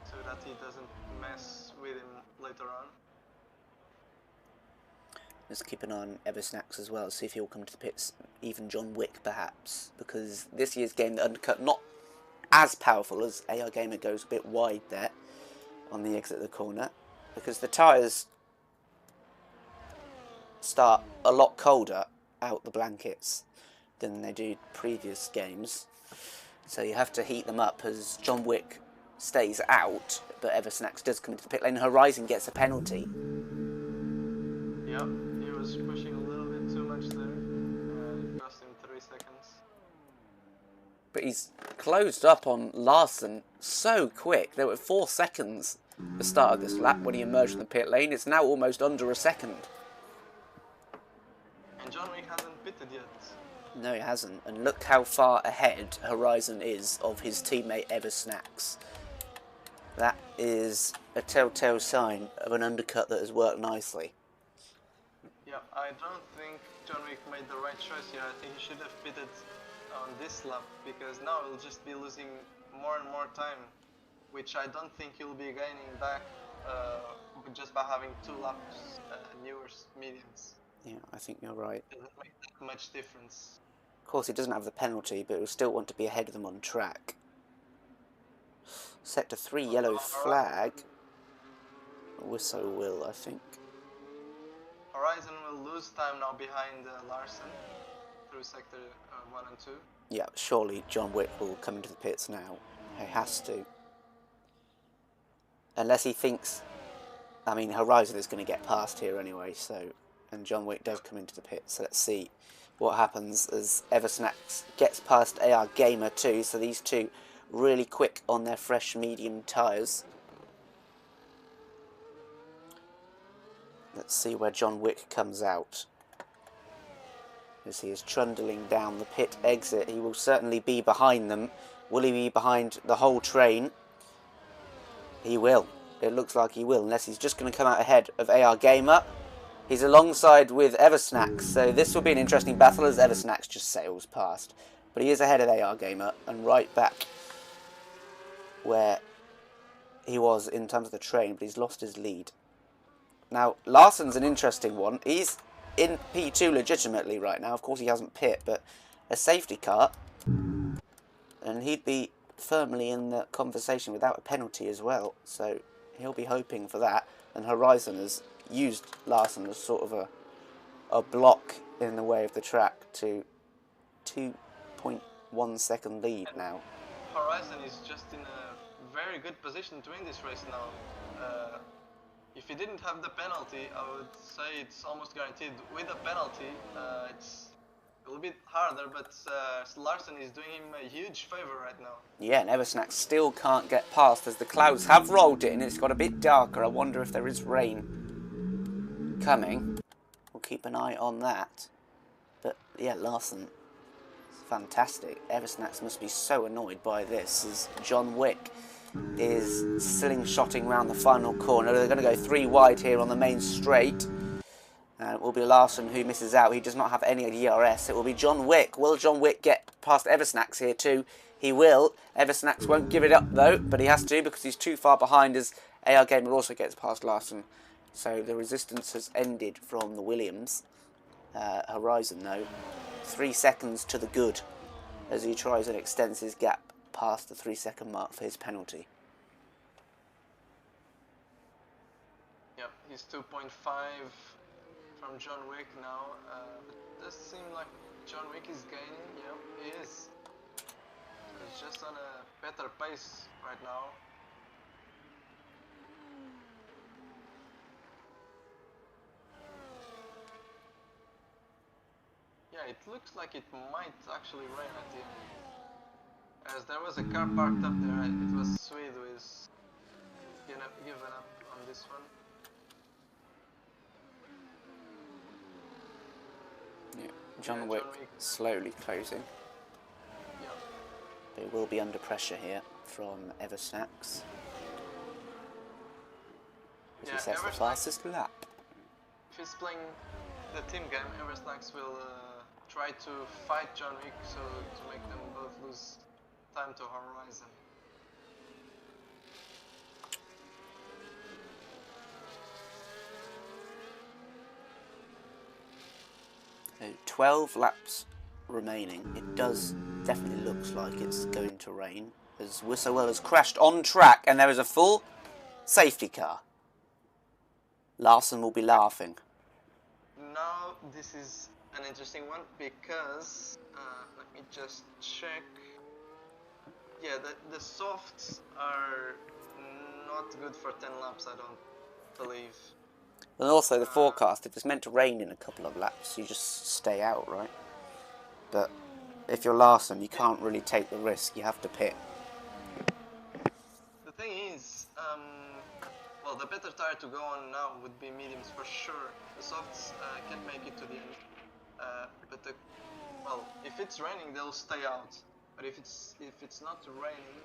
so that he doesn't mess with him later on. Let's keep an eye on Eversnacks as well, see if he'll come to the pits, even John Wick perhaps, because this year's game, the undercut, not as powerful as AR Gamer goes a bit wide there on the exit of the corner, because the tyres start a lot colder out the blankets than they do previous games, so you have to heat them up as John Wick stays out, but Eversnacks does come into the pit lane. Horizon gets a penalty. Yep, he was pushing a little bit too much there. It cost him 3 seconds. But he's closed up on Larson so quick. There were 4 seconds at the start of this lap when he emerged from the pit lane. It's now almost under a second. And John Wick hasn't pitted yet. No, he hasn't. And look how far ahead Horizon is of his teammate Eversnacks. That is a telltale sign of an undercut that has worked nicely. Yeah, I don't think John Wick made the right choice here. I think he should have pitted on this lap, because now he'll just be losing more and more time, which I don't think he'll be gaining back just by having 2 laps newer mediums. Yeah, I think you're right. It doesn't make that much difference. Of course, he doesn't have the penalty, but he'll still want to be ahead of them on track. Sector 3 yellow flag. Whistle will, I think. Horizon will lose time now behind Larson through sector 1 and 2. Yeah, surely John Wick will come into the pits now. He has to. Unless he thinks... I mean, Horizon is going to get past here anyway, so... And John Wick does come into the pits, so let's see what happens as Eversnacks gets past AR Gamer too, so these two really quick on their fresh medium tyres. Let's see where John Wick comes out. As he is trundling down the pit exit, he will certainly be behind them. Will he be behind the whole train? He will. It looks like he will, unless he's just going to come out ahead of AR Gamer. He's alongside with Eversnacks, so this will be an interesting battle as Eversnacks just sails past. But he is ahead of AR Gamer and right back where he was in terms of the train, but he's lost his lead. Now, Larsen's an interesting one. He's in P2 legitimately right now. Of course, he hasn't pit, but a safety car, and he'd be firmly in the conversation without a penalty as well. So he'll be hoping for that. And Horizon has used Larsen as sort of a block in the way of the track to 2.1 second lead now. Horizon is just in a very good position to win this race now. If he didn't have the penalty, I would say it's almost guaranteed. With a penalty, it's a little bit harder, but Larsen is doing him a huge favor right now. Yeah, and Eversnack still can't get past as the clouds have rolled in. It's got a bit darker. I wonder if there is rain coming. We'll keep an eye on that. But yeah, Larsen, fantastic. Eversnacks must be so annoyed by this as John Wick is slingshotting round the final corner. They're going to go 3 wide here on the main straight. And it will be Larsen who misses out. He does not have any DRS. It will be John Wick. Will John Wick get past Eversnacks here too? He will. Eversnacks won't give it up though, but he has to because he's too far behind as AR Gamer also gets past Larsen. So the resistance has ended from the Williams. Horizon though, 3 seconds to the good as he tries and extends his gap past the 3-second mark for his penalty. Yep, he's 2.5 from John Wick now. It does seem like John Wick is gaining. Yep, he is. He's just on a better pace right now. Yeah, it looks like it might actually rain at the end. As there was a car parked up there, it was Swede who is given up on this one. Yeah, John Wick slowly closing. Yeah. They will be under pressure here from Eversnacks. As he sets the fastest lap. If he's playing the team game, Eversnacks will try to fight John Wick so to make them both lose time to Horizon. 12 laps remaining. It does definitely looks like it's going to rain as Whistlewell has crashed on track and there is a full safety car. Larsen will be laughing. Now this is an interesting one because let me just check. Yeah, the softs are not good for 10 laps, I don't believe. And also the forecast, if it's meant to rain in a couple of laps, you just stay out, right? But if you're Larsen, you can't really take the risk, you have to pit. The thing is, well, the better tire to go on now would be mediums for sure. The softs can make it to the end. But well, if it's raining, they'll stay out. But if it's not raining,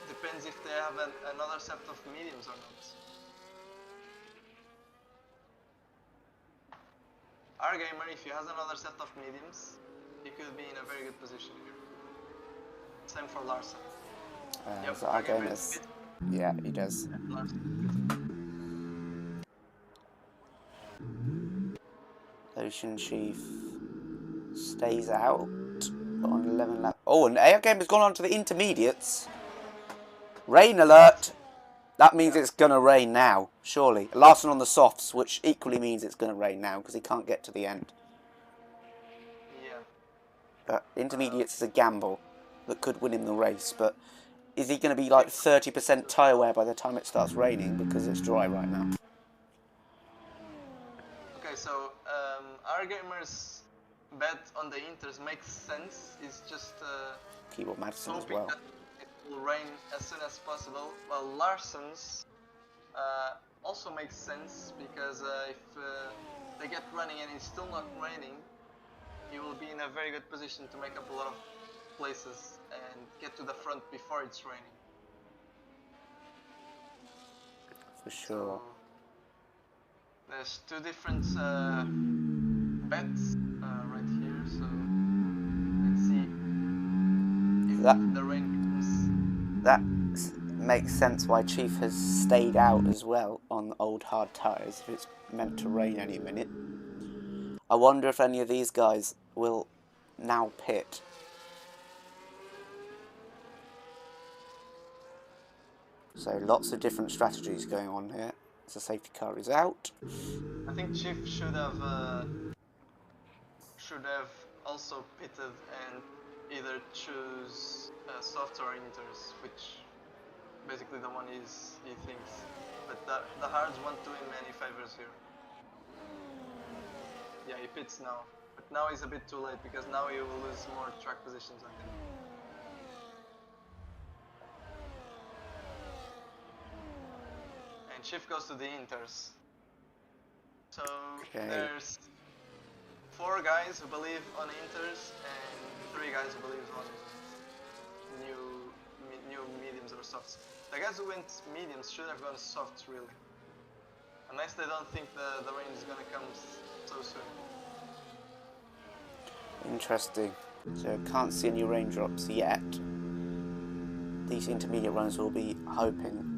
depends if they have another set of mediums or not. Our gamer, if he has another set of mediums, he could be in a very good position here. Same for Larsen. Yep, So our gamer is, yeah, he does. Ocean Chief stays out on 11 lap. Oh, and AR Game has gone on to the intermediates. Rain alert. That means it's going to rain now, surely. Larsen on the softs, which equally means it's going to rain now because he can't get to the end. Yeah. But intermediates is a gamble that could win him the race, but is he going to be like 30% tyre wear by the time it starts raining because it's dry right now? Okay, so our gamers bet on the Inters makes sense. It's just Keyboard Madison as hoping well. that it will rain as soon as possible. Well, Larsen's also makes sense because if they get running and it's still not raining, he will be in a very good position to make up a lot of places and get to the front before it's raining. For sure. So, there's two different bets right here, so let's see if the rain comes. makes sense why Chief has stayed out as well on old hard tyres if it's meant to rain any minute. I wonder if any of these guys will now pit. So lots of different strategies going on here. The safety car is out. I think Chief should have also pitted and either choose softs or inters, which basically the one he thinks. But the hards won't do him any favors here. Yeah, he pits now. But now he's a bit too late because now he will lose more track positions, I think. And Chief goes to the inters. So there's 4 guys who believe on inters and 3 guys who believe on new mediums or softs. The guys who went mediums should have gone softs really. Unless they don't think the rain is gonna come so soon. Interesting. So can't see any raindrops yet. These intermediate runners will be hoping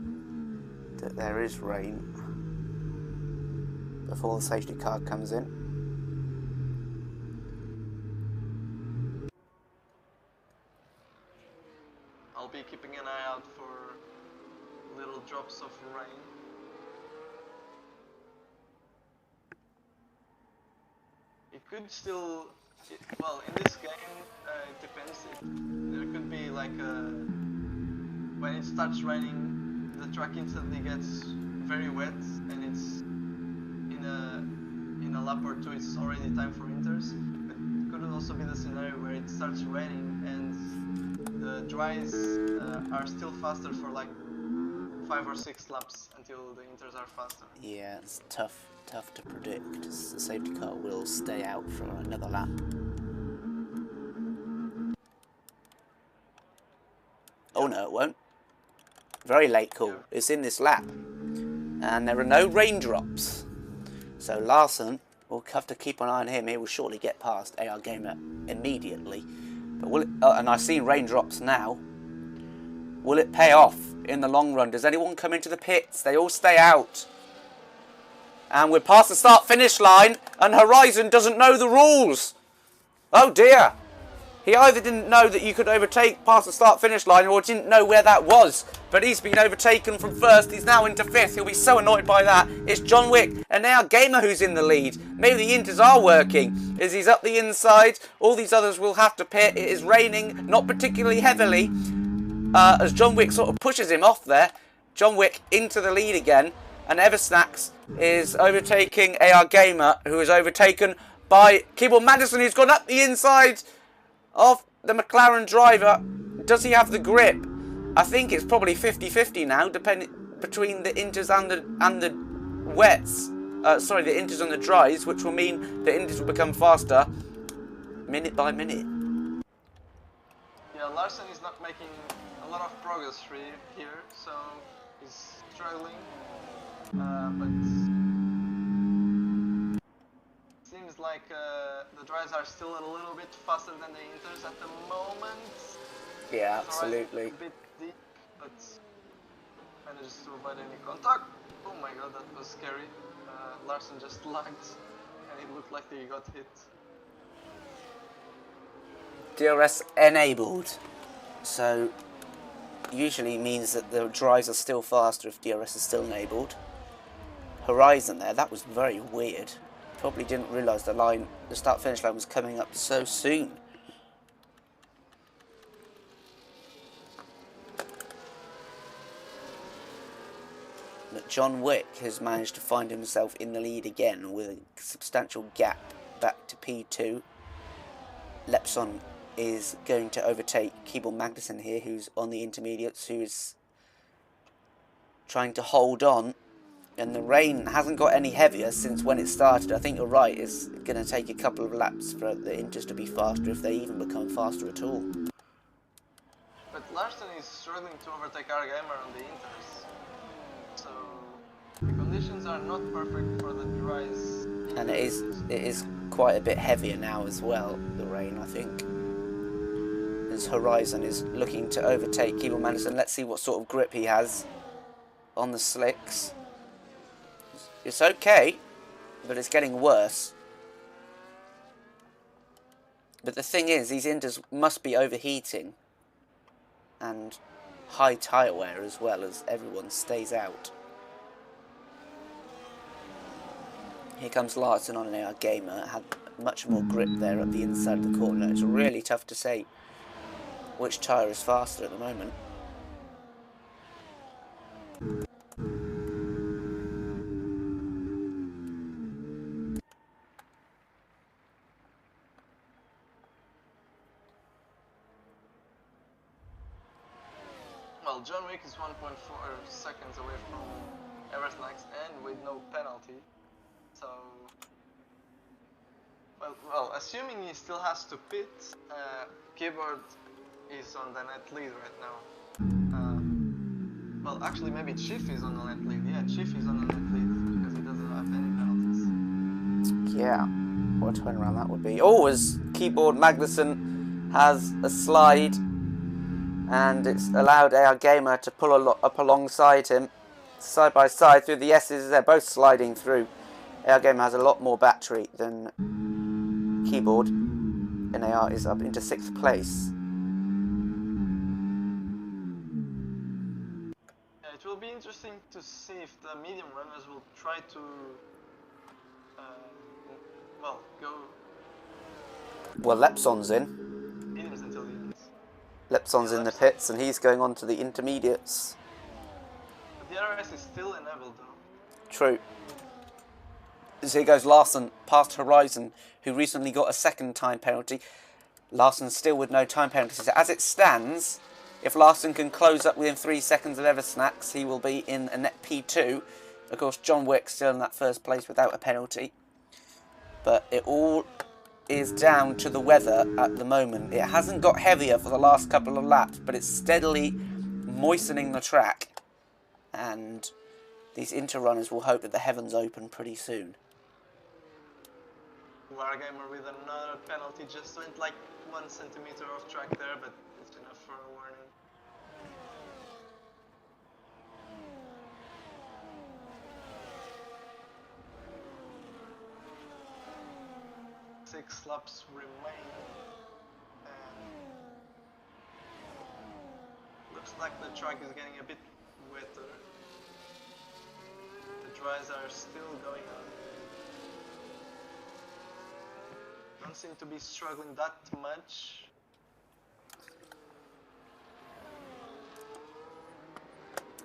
that there is rain before the safety car comes in. I'll be keeping an eye out for little drops of rain. It could still, well, in this game, it depends. There could be like when it starts raining, the track instantly gets very wet, and it's in a lap or 2 it's already time for inters. But it could also be the scenario where it starts raining and the dries are still faster for like 5 or 6 laps until the inters are faster. Yeah, it's tough to predict. The safety car will stay out for another lap. Oh no, it won't. Very late call. It's in this lap. And there are no raindrops. So Larson will have to keep an eye on him. He will shortly get past AR Gamer immediately. But will it, and I've seen raindrops now. Will it pay off in the long run? Does anyone come into the pits? They all stay out. And we're past the start-finish line, and Horizon doesn't know the rules. Oh dear. He either didn't know that you could overtake past the start-finish line, or didn't know where that was. But he's been overtaken from first. He's now into 5th. He'll be so annoyed by that. It's John Wick and now Gamer who's in the lead. Maybe the inters are working. As he's up the inside, all these others will have to pit. It is raining, not particularly heavily. As John Wick sort of pushes him off there. John Wick into the lead again. And Eversnacks is overtaking AR Gamer, who is overtaken by Keyboard Madison, who's gone up the inside of the McLaren driver. Does he have the grip? I think it's probably 50-50 now, depending between the inters and the wets. Sorry, the inters and the dries, which will mean the inters will become faster minute by minute. Yeah, Larson is not making a lot of progress here, so he's struggling. But seems like the dries are still a little bit faster than the inters at the moment. Yeah, absolutely. A bit deep, but manages to avoid any contact. Oh my god, that was scary. Larson just lagged, and it looked like he got hit. DRS enabled, so usually means that the dries are still faster if DRS is still enabled. Horizon there, that was very weird. Probably didn't realise the start-finish line was coming up so soon. But John Wick has managed to find himself in the lead again with a substantial gap back to P2. Lepson is going to overtake Keyboard Magnussen here, who's on the intermediates, who is trying to hold on. And the rain hasn't got any heavier since when it started. I think you're right, it's going to take a couple of laps for the inters to be faster, if they even become faster at all. But Larson is struggling to overtake our gamer on the inters. So the conditions are not perfect for the dries. And it is quite a bit heavier now as well, the rain, I think. as Horizon is looking to overtake Keyboard Madison. Let's see what sort of grip he has on the slicks. It's okay, but it's getting worse. But the thing is, these Inders must be overheating. And high tyre wear as well, as everyone stays out. Here comes Larson on an AR Gamer. Had much more grip there at the inside of the corner. It's really tough to say which tyre is faster at the moment. Well, John Wick is 1.4 seconds away from Eversnax and with no penalty. So, well, assuming he still has to pit, Keyboard is on the net lead right now. Well, actually, maybe Chief is on the net lead. Yeah, Chief is on the net lead because he doesn't have any penalties. Yeah, what a turnaround that would be. Oh, as Keyboard Magnuson has a slide, and it's allowed AR Gamer to pull up alongside him, side by side through the S's. They're both sliding through. AR Gamer has a lot more battery than Keyboard, and AR is up into 6th place. Yeah, it will be interesting to see if the medium runners will try to, well, go. Well, Lepson's in. Mediums until the end. Lepson's in the pits, and he's going on to the intermediates. The DRS is still enabled though. True. So here goes Larson past Horizon, who recently got a second time penalty. Larson still with no time penalty. So as it stands, if Larson can close up within 3 seconds of Eversnax, he will be in a net P2. Of course, John Wick still in that first place without a penalty. But it all is down to the weather at the moment. It hasn't got heavier for the last couple of laps, but it's steadily moistening the track. And these interrunners will hope that the heavens open pretty soon. Wargamer with another penalty, just went like 1 centimeter off track there, but it's enough for a warning. Six laps remain, and looks like the track is getting a bit wetter. The dries are still going on. Don't seem to be struggling that much.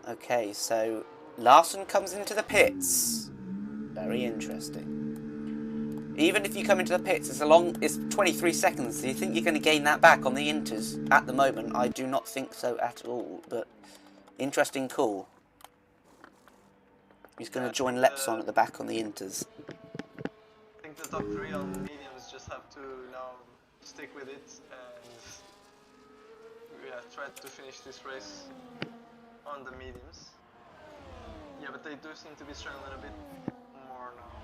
Okay, so Larson comes into the pits. Very interesting. Even if you come into the pits, it's 23 seconds. Do you think you're going to gain that back on the inters? At the moment, I do not think so at all. But interesting call. He's going to join Lepson at the back on the inters. I think the top 3 on mediums just have to now stick with it and try to finish this race on the mediums. Yeah, but they do seem to be struggling a bit more now,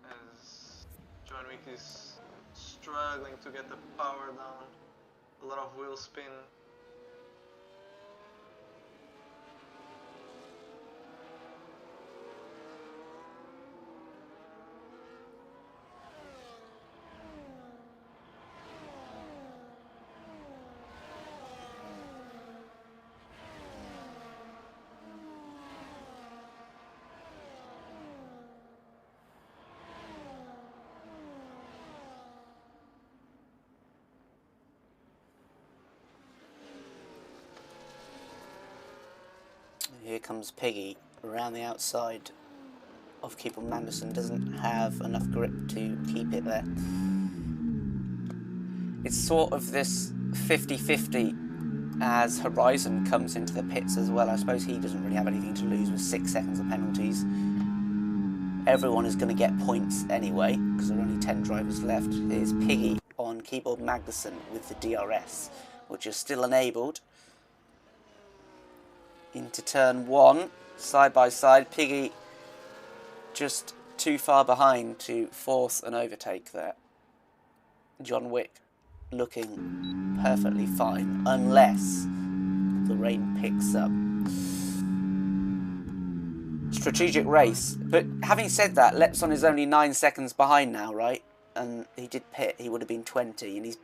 as John Wick is struggling to get the power down. A lot of wheel spin. Here comes Piggy around the outside of Keyboard Magnuson. Doesn't have enough grip to keep it there. It's sort of this 50-50 as Horizon comes into the pits as well. I suppose he doesn't really have anything to lose with 6 seconds of penalties. Everyone is going to get points anyway, because there are only 10 drivers left. Here's Piggy on Keyboard Magnuson with the DRS, which is still enabled. Into turn 1, side by side. Piggy just too far behind to force an overtake there. John Wick looking perfectly fine, unless the rain picks up. Strategic race. But having said that, Lepson is only 9 seconds behind now, right? And he did pit, he would have been 20, and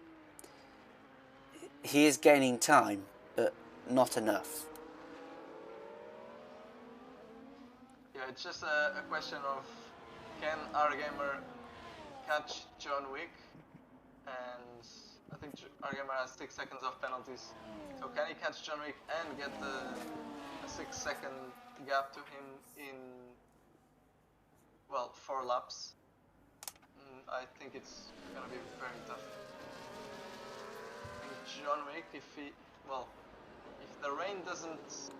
he is gaining time, but not enough. Yeah, it's just a question of, can our gamer catch John Wick? And I think our gamer has 6 seconds of penalties. So can he catch John Wick and get a 6-second gap to him in, well, 4 laps? I think it's gonna be very tough. I think John Wick, if the rain doesn't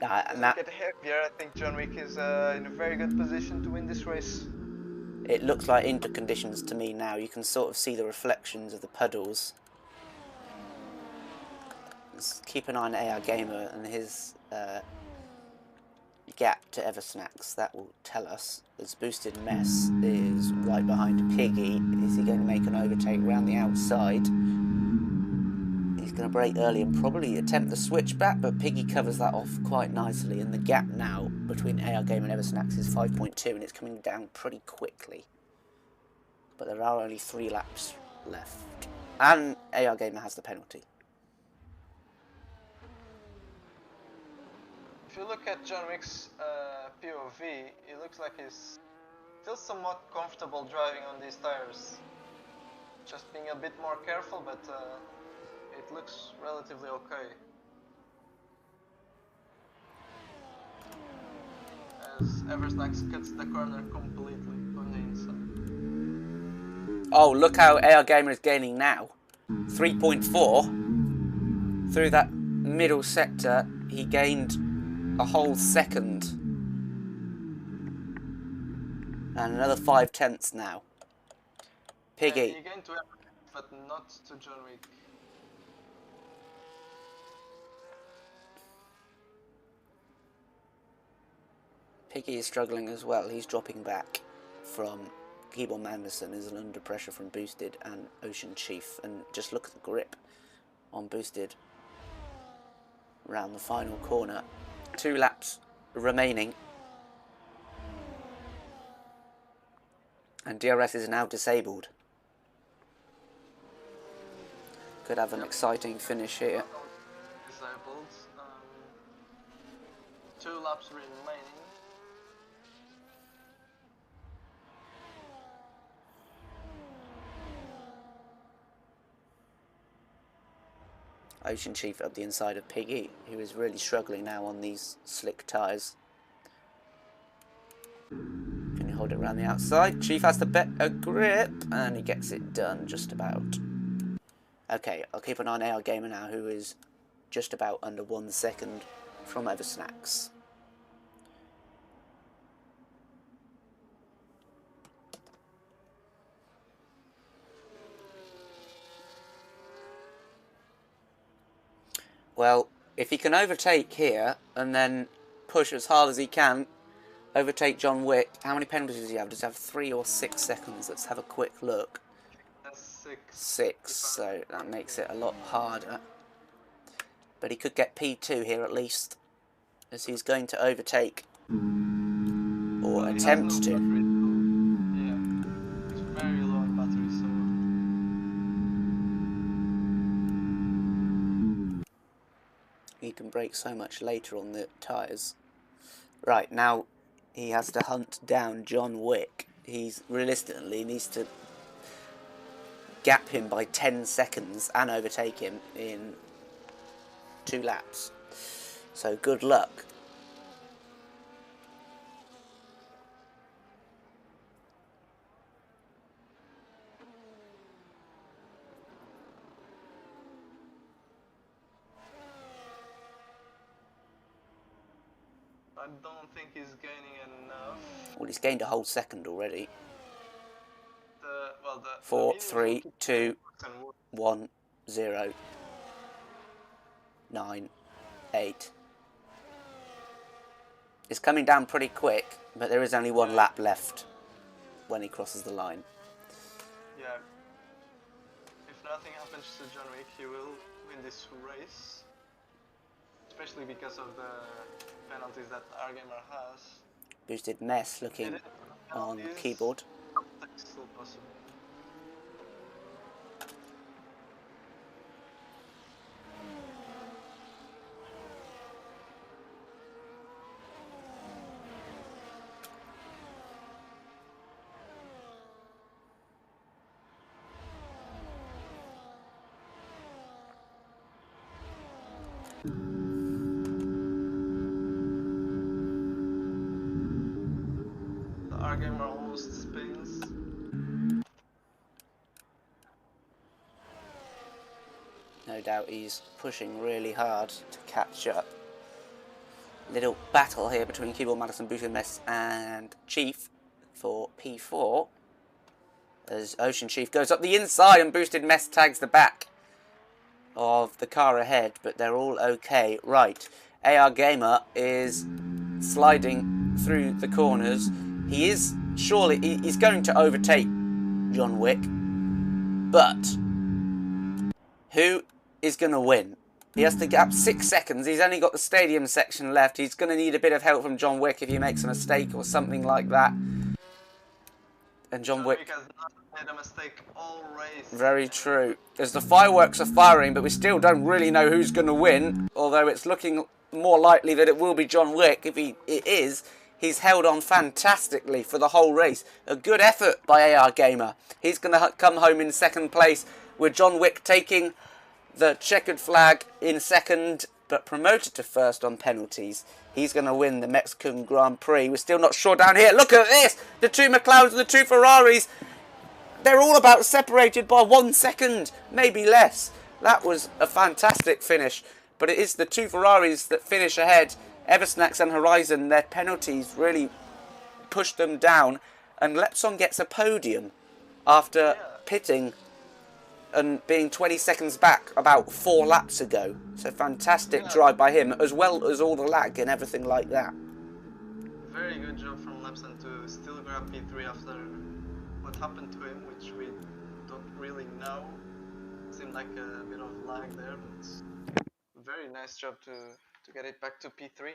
get heavier, I think John Wick is in a very good position to win this race. It looks like interconditions to me now. You can sort of see the reflections of the puddles. Let's keep an eye on AR Gamer and his gap to Eversnacks. That will tell us. As Boosted Mess is right behind Piggy. Is he going to make an overtake around the outside? He's going to brake early and probably attempt the switchback, but Piggy covers that off quite nicely, and the gap now between AR Gamer and Eversnacks is 5.2, and it's coming down pretty quickly. But there are only 3 laps left, and AR Gamer has the penalty. If you look at John Wick's POV, it looks like he's still somewhat comfortable driving on these tires. Just being a bit more careful, but it looks relatively okay. As Eversnacks cuts the corner completely on the inside. Oh, look how AR Gamer is gaining now. 3.4. Through that middle sector, he gained a whole second. And another 5/10 now. Piggy. Yeah, he gained to Eversnacks, but not to John Wick. Piggy is struggling as well. He's dropping back from Keyboard Manderson, is under pressure from Boosted and Ocean Chief. And just look at the grip on Boosted around the final corner. 2 laps remaining. And DRS is now disabled. Could have an exciting finish here. Disabled. 2 laps remaining. Ocean Chief up the inside of Piggy, who is really struggling now on these slick tyres. Can you hold it around the outside? Chief has to bet a grip, and he gets it done just about. Okay, I'll keep an eye on AR Gamer now, who is just about under 1 second from Eversnacks. Well, if he can overtake here and then push as hard as he can, overtake John Wick. How many penalties does he have? Does he have 3 or 6 seconds? Let's have a quick look. That's 6. 6, so that makes it a lot harder. But he could get P2 here at least, as he's going to overtake, or attempt to. Yeah, it's very low on battery, so He can brake so much later on the tyres. Right, now he has to hunt down John Wick. He's realistically needs to gap him by 10 seconds and overtake him in 2 laps. So good luck. I don't think he's gaining enough. Well, he's gained a whole second already. The 4, 3, 2, 1, 0, 9, 8. It's coming down pretty quick, but there is only 1 lap left when he crosses the line. Yeah. If nothing happens to John Wick, he will win this race. Especially because of the penalties that Argamer has. Boosted Mess looking on the keyboard. That's still possible. The Argamer almost spins. No doubt he's pushing really hard to catch up. Little battle here between Keyboard Madison, Boosted Mess and Chief for P4. As Ocean Chief goes up the inside and Boosted Mess tags the back of the car ahead, but they're all okay. Right, AR Gamer is sliding through the corners. He is surely, he's going to overtake John Wick, but who is going to win? He has to gap 6 seconds. He's only got the stadium section left. He's going to need a bit of help from John Wick if he makes a mistake or something like that. And John Wick has not made a mistake all race. Very true. As the fireworks are firing, but we still don't really know who's going to win. Although it's looking more likely that it will be John Wick. If it is, he's held on fantastically for the whole race. A good effort by AR Gamer. He's going to come home in second place, with John Wick taking the checkered flag in second, but promoted to first on penalties. He's going to win the Mexican Grand Prix. We're still not sure down here. Look at this! The two McLarens and the two Ferraris. They're all about separated by 1 second, maybe less. That was a fantastic finish. But it is the two Ferraris that finish ahead. Eversnax and Horizon, their penalties really pushed them down. And Lepson gets a podium after pitting and being 20 seconds back about 4 laps ago. So fantastic drive by him, as well as all the lag and everything like that. Very good job from Lepson to still grab P3 after what happened to him, which we don't really know. Seemed like a bit of lag there, but very nice job to get it back to P3.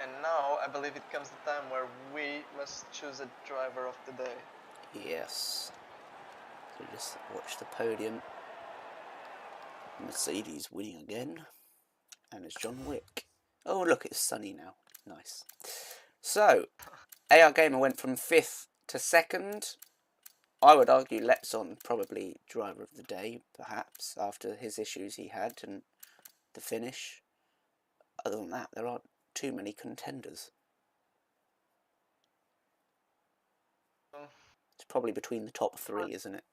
And now I believe it comes the time where we must choose a driver of the day. Yes. So just watch the podium. Mercedes winning again. And it's John Wick. Oh look, it's sunny now. Nice. So, AR Gamer went from 5th to 2nd. I would argue Lepson probably driver of the day, perhaps, after his issues he had and the finish. Other than that, there aren't too many contenders. It's probably between the top 3, isn't it?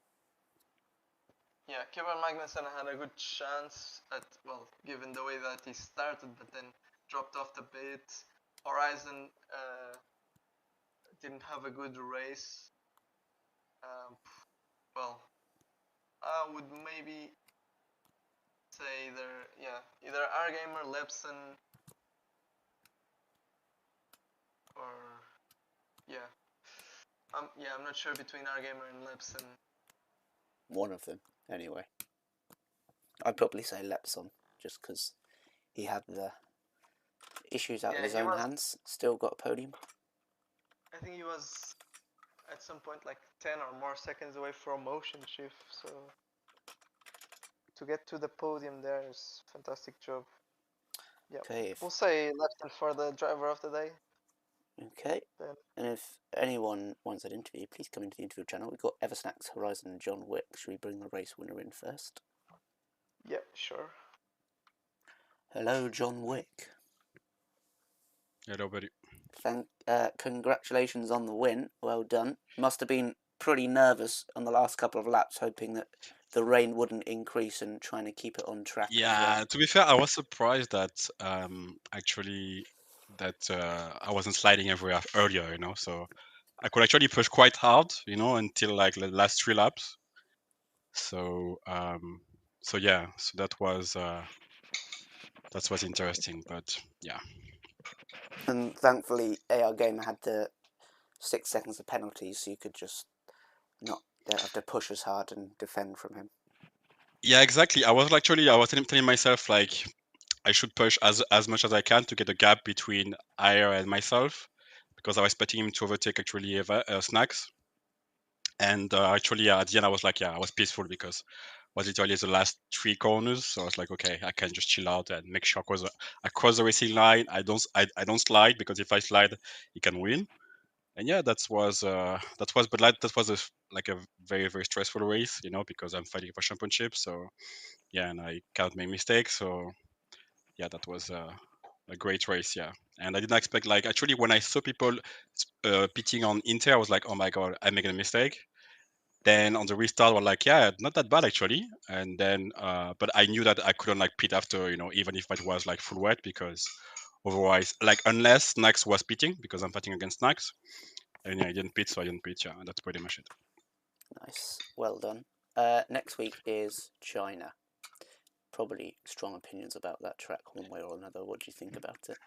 Yeah, Kevin Magnussen had a good chance at, well, given the way that he started, but then dropped off the pit. Horizon didn't have a good race. Well, I would maybe say either Argamer, Lepson, or I'm not sure between Argamer and Lepson. One of them, anyway. I'd probably say Lepson, just because he had the issues out of his own hands. Still got a podium. I think he was at some point like 10 or more seconds away from motion shift, so to get to the podium there is a fantastic job. Yeah, okay, we'll say Lepson for the driver of the day. Okay, and if anyone wants an interview, please come into the interview channel. We've got Eversnax, Horizon and John Wick. Should we bring the race winner in first? Yep, sure. Hello, John Wick. Hello, buddy. Congratulations on the win. Well done. Must have been pretty nervous on the last couple of laps, hoping that the rain wouldn't increase and trying to keep it on track. Yeah, to be fair, I was surprised that actually I wasn't sliding everywhere earlier, you know, so I could actually push quite hard, you know, until like the last 3 laps. So yeah, so that was interesting, but yeah. And thankfully, AR Gamer had the 6 seconds of penalties, so you could just don't have to push as hard and defend from him. Yeah, exactly. I was telling myself like I should push as much as I can to get a gap between Ayer and myself, because I was expecting him to overtake actually Snacks. And actually, at the end, I was like, I was peaceful because it was literally the last 3 corners. So I was like, okay, I can just chill out and make sure I cross the racing line. I don't slide, because if I slide, he can win. And yeah, that was a like a very, very stressful race, because I'm fighting for championship. So yeah, and I can't make mistakes. So yeah, that was a great race. Yeah, and I didn't expect, like, actually when I saw people pitting on Inter, I was like, oh my god, I'm making a mistake. Then on the restart, we're like, yeah, not that bad actually. And then, but I knew that I couldn't like pit after, even if it was like full wet, because otherwise, like, unless Snax was pitting, because I'm fighting against Snax, and yeah, I didn't pit, so I didn't pit. Yeah, and that's pretty much it. Nice, well done. Next week is China. Probably strong opinions about that track one way or another. What do you think about it?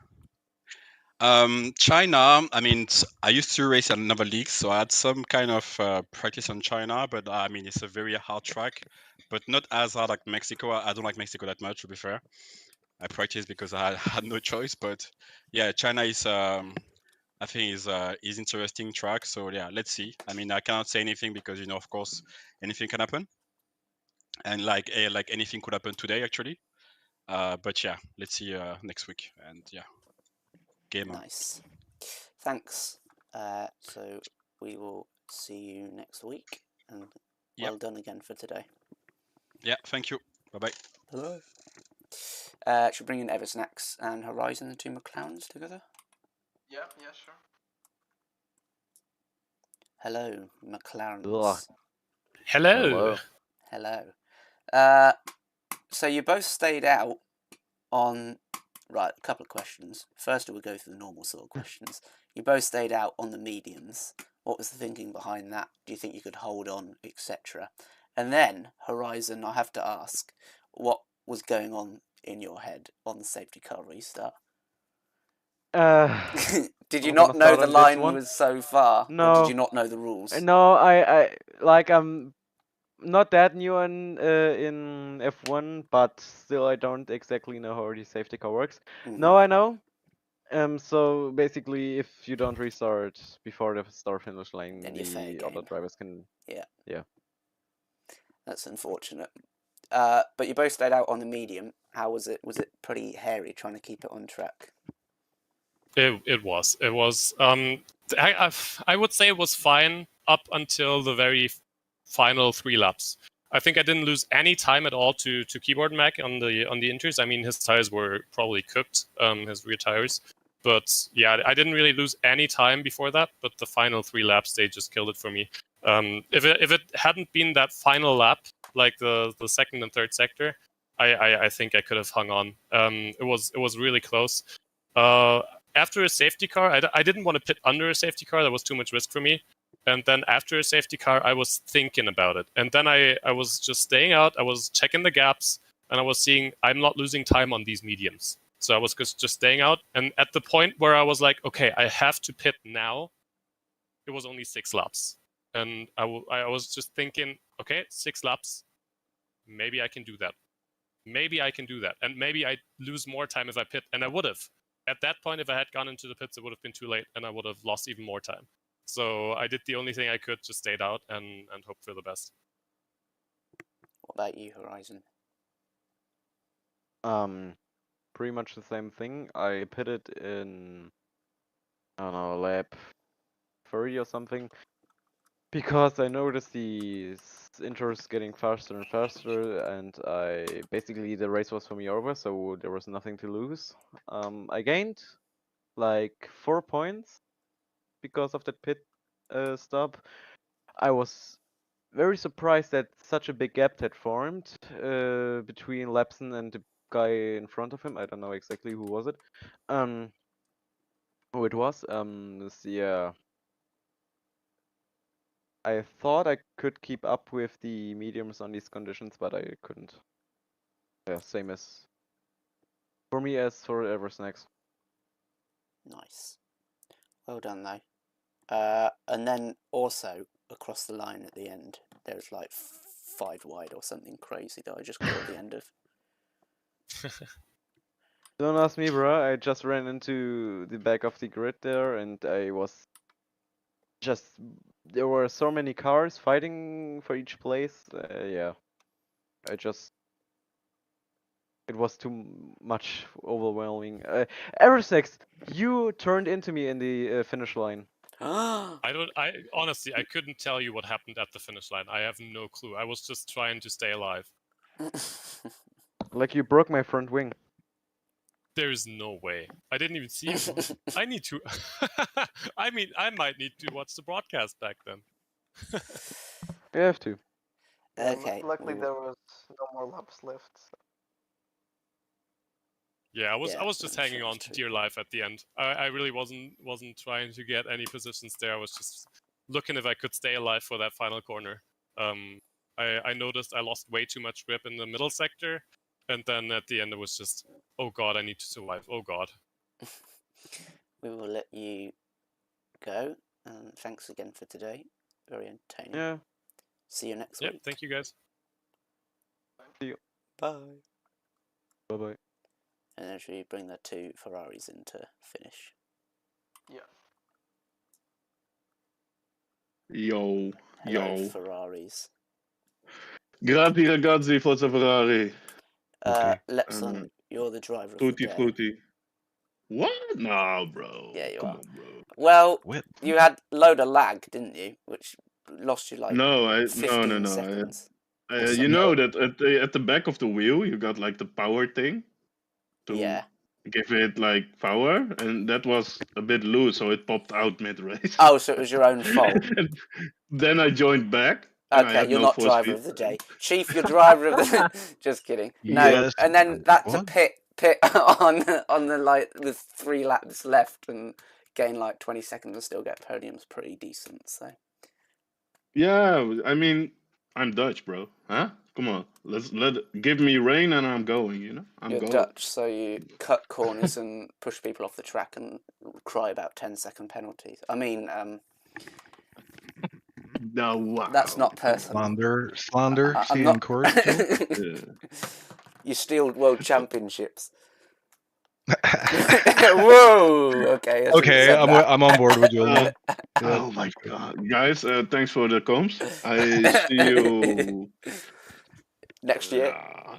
China, I mean, I used to race in another league, so I had some kind of practice on China, but I mean, it's a very hard track, but not as hard like Mexico. I don't like Mexico that much, to be fair. I practiced because I had no choice, but yeah, China is, I think, is interesting track. So yeah, let's see. I mean, I cannot say anything because, of course, anything can happen, and like anything could happen today, actually. But yeah, let's see next week, and yeah, game on. Nice. Thanks. So we will see you next week, and Yep. well done again for today. Yeah, thank you. Bye bye. Hello. Should we bring in Eversnacks and Horizon, the 2 McLarens together? Yeah, sure. Hello, McLarens. Ugh. Hello. Hello. So you both stayed out on... Right, a couple of questions. First, we'll go through the normal sort of questions. You both stayed out on the mediums. What was the thinking behind that? Do you think you could hold on, etc.? And then, Horizon, I have to ask, what was going on in your head on the safety car restart? Did you I'm not gonna know start the on this line one. was so far? Or No. did you not know the rules? No, I'm not that new in F1, but still I don't exactly know how the safety car works. No, I know. So basically, if you don't restart before the start finish line, Then you're fair the other game. drivers can. Yeah. That's unfortunate. But you both stayed out on the medium. How was it? Was it pretty hairy trying to keep it on track? It was. I would say it was fine up until the very final 3 laps. I think I didn't lose any time at all to Keyboard Mac on the inters. I mean, his tires were probably cooked, his rear tires. But yeah, I didn't really lose any time before that. But the final 3 laps, they just killed it for me. If it hadn't been that final lap, like the second and third sector, I think I could have hung on. It was really close. After a safety car, I didn't want to pit under a safety car. That was too much risk for me. And then after a safety car, I was thinking about it. And then I was just staying out. I was checking the gaps, and I was seeing I'm not losing time on these mediums. So I was just staying out. And at the point where I was like, okay, I have to pit now, it was only 6 laps. And I was just thinking, okay, 6 laps, maybe I can do that. Maybe I can do that. And maybe I lose more time if I pit. And I would have. At that point, if I had gone into the pits, it would have been too late, and I would have lost even more time. So I did the only thing I could, just stayed out and hope for the best. What about you, Horizon? Pretty much the same thing. I pitted in, I don't know, lap 30 or something, because I noticed the intros getting faster and faster, and basically the race was for me over, so there was nothing to lose. I gained like 4 points because of that pit stop. I was very surprised that such a big gap had formed between Lapson and the guy in front of him. I don't know exactly who was it. Who it was. Yeah. I thought I could keep up with the mediums on these conditions, but I couldn't. Yeah, same as for me as for Eversnacks. Nice. Well done, though. And then also across the line at the end, there was like 5 wide or something crazy that I just caught the end of. Don't ask me, bro. I just ran into the back of the grid there, and I was just. There were so many cars fighting for each place. Yeah. It was too much overwhelming. Eversex, you turned into me in the finish line. I honestly, I couldn't tell you what happened at the finish line. I have no clue. I was just trying to stay alive. Like you broke my front wing. There is no way. I didn't even see you. I need to. I mean, I might need to watch the broadcast back then. You have to. Yeah, Okay. luckily there was no more laps left. So. Yeah, I was Yeah, just I'm hanging sure on it's to true. dear life at the end. I really wasn't trying to get any positions there. I was just looking if I could stay alive for that final corner. I noticed I lost way too much grip in the middle sector, and then at the end it was just, oh god, I need to survive. Oh god. We will let you go. And thanks again for today. Very entertaining. Yeah. See you next Yep, week. thank you guys. See you. Bye. Bye bye. And then should we bring the 2 Ferraris in to finish? Yeah. Yo, Hello, yo. Ferraris. Grazie ragazzi, Forza Ferrari. Lepson, you're the driver of Tutti the day. frutti. What? No, bro. Yeah, you Come are. on, bro. Well, What? you had a load of lag, didn't you? Which lost you like No, 15 no. seconds. You know that at the back of the wheel, you got like the power thing to Yeah. give it like power, and that was a bit loose, so it popped out mid-race. Oh, so it was your own fault. Then I joined back. And I Okay, had you're no not force driver feed. of the day. Chief, you're driver of the... Just kidding. No, Yes. and then that's a What? pit on the like with 3 laps left and gain like 20 seconds and still get podiums pretty decent, so... Yeah, I mean, I'm Dutch, bro. Huh? Come on, give me rain and I'm going. You know, I'm You're going. Dutch, so you cut corners and push people off the track and cry about 10-second penalties. I mean, No, wow. that's not personal. Slander. I'm Stay not... in court, Joe. Yeah. You steal world championships. Whoa! Okay. I shouldn't have Okay, said that. I'm on board with you. Then. Oh my god, guys! Thanks for the comms. I see you Next year. Yeah,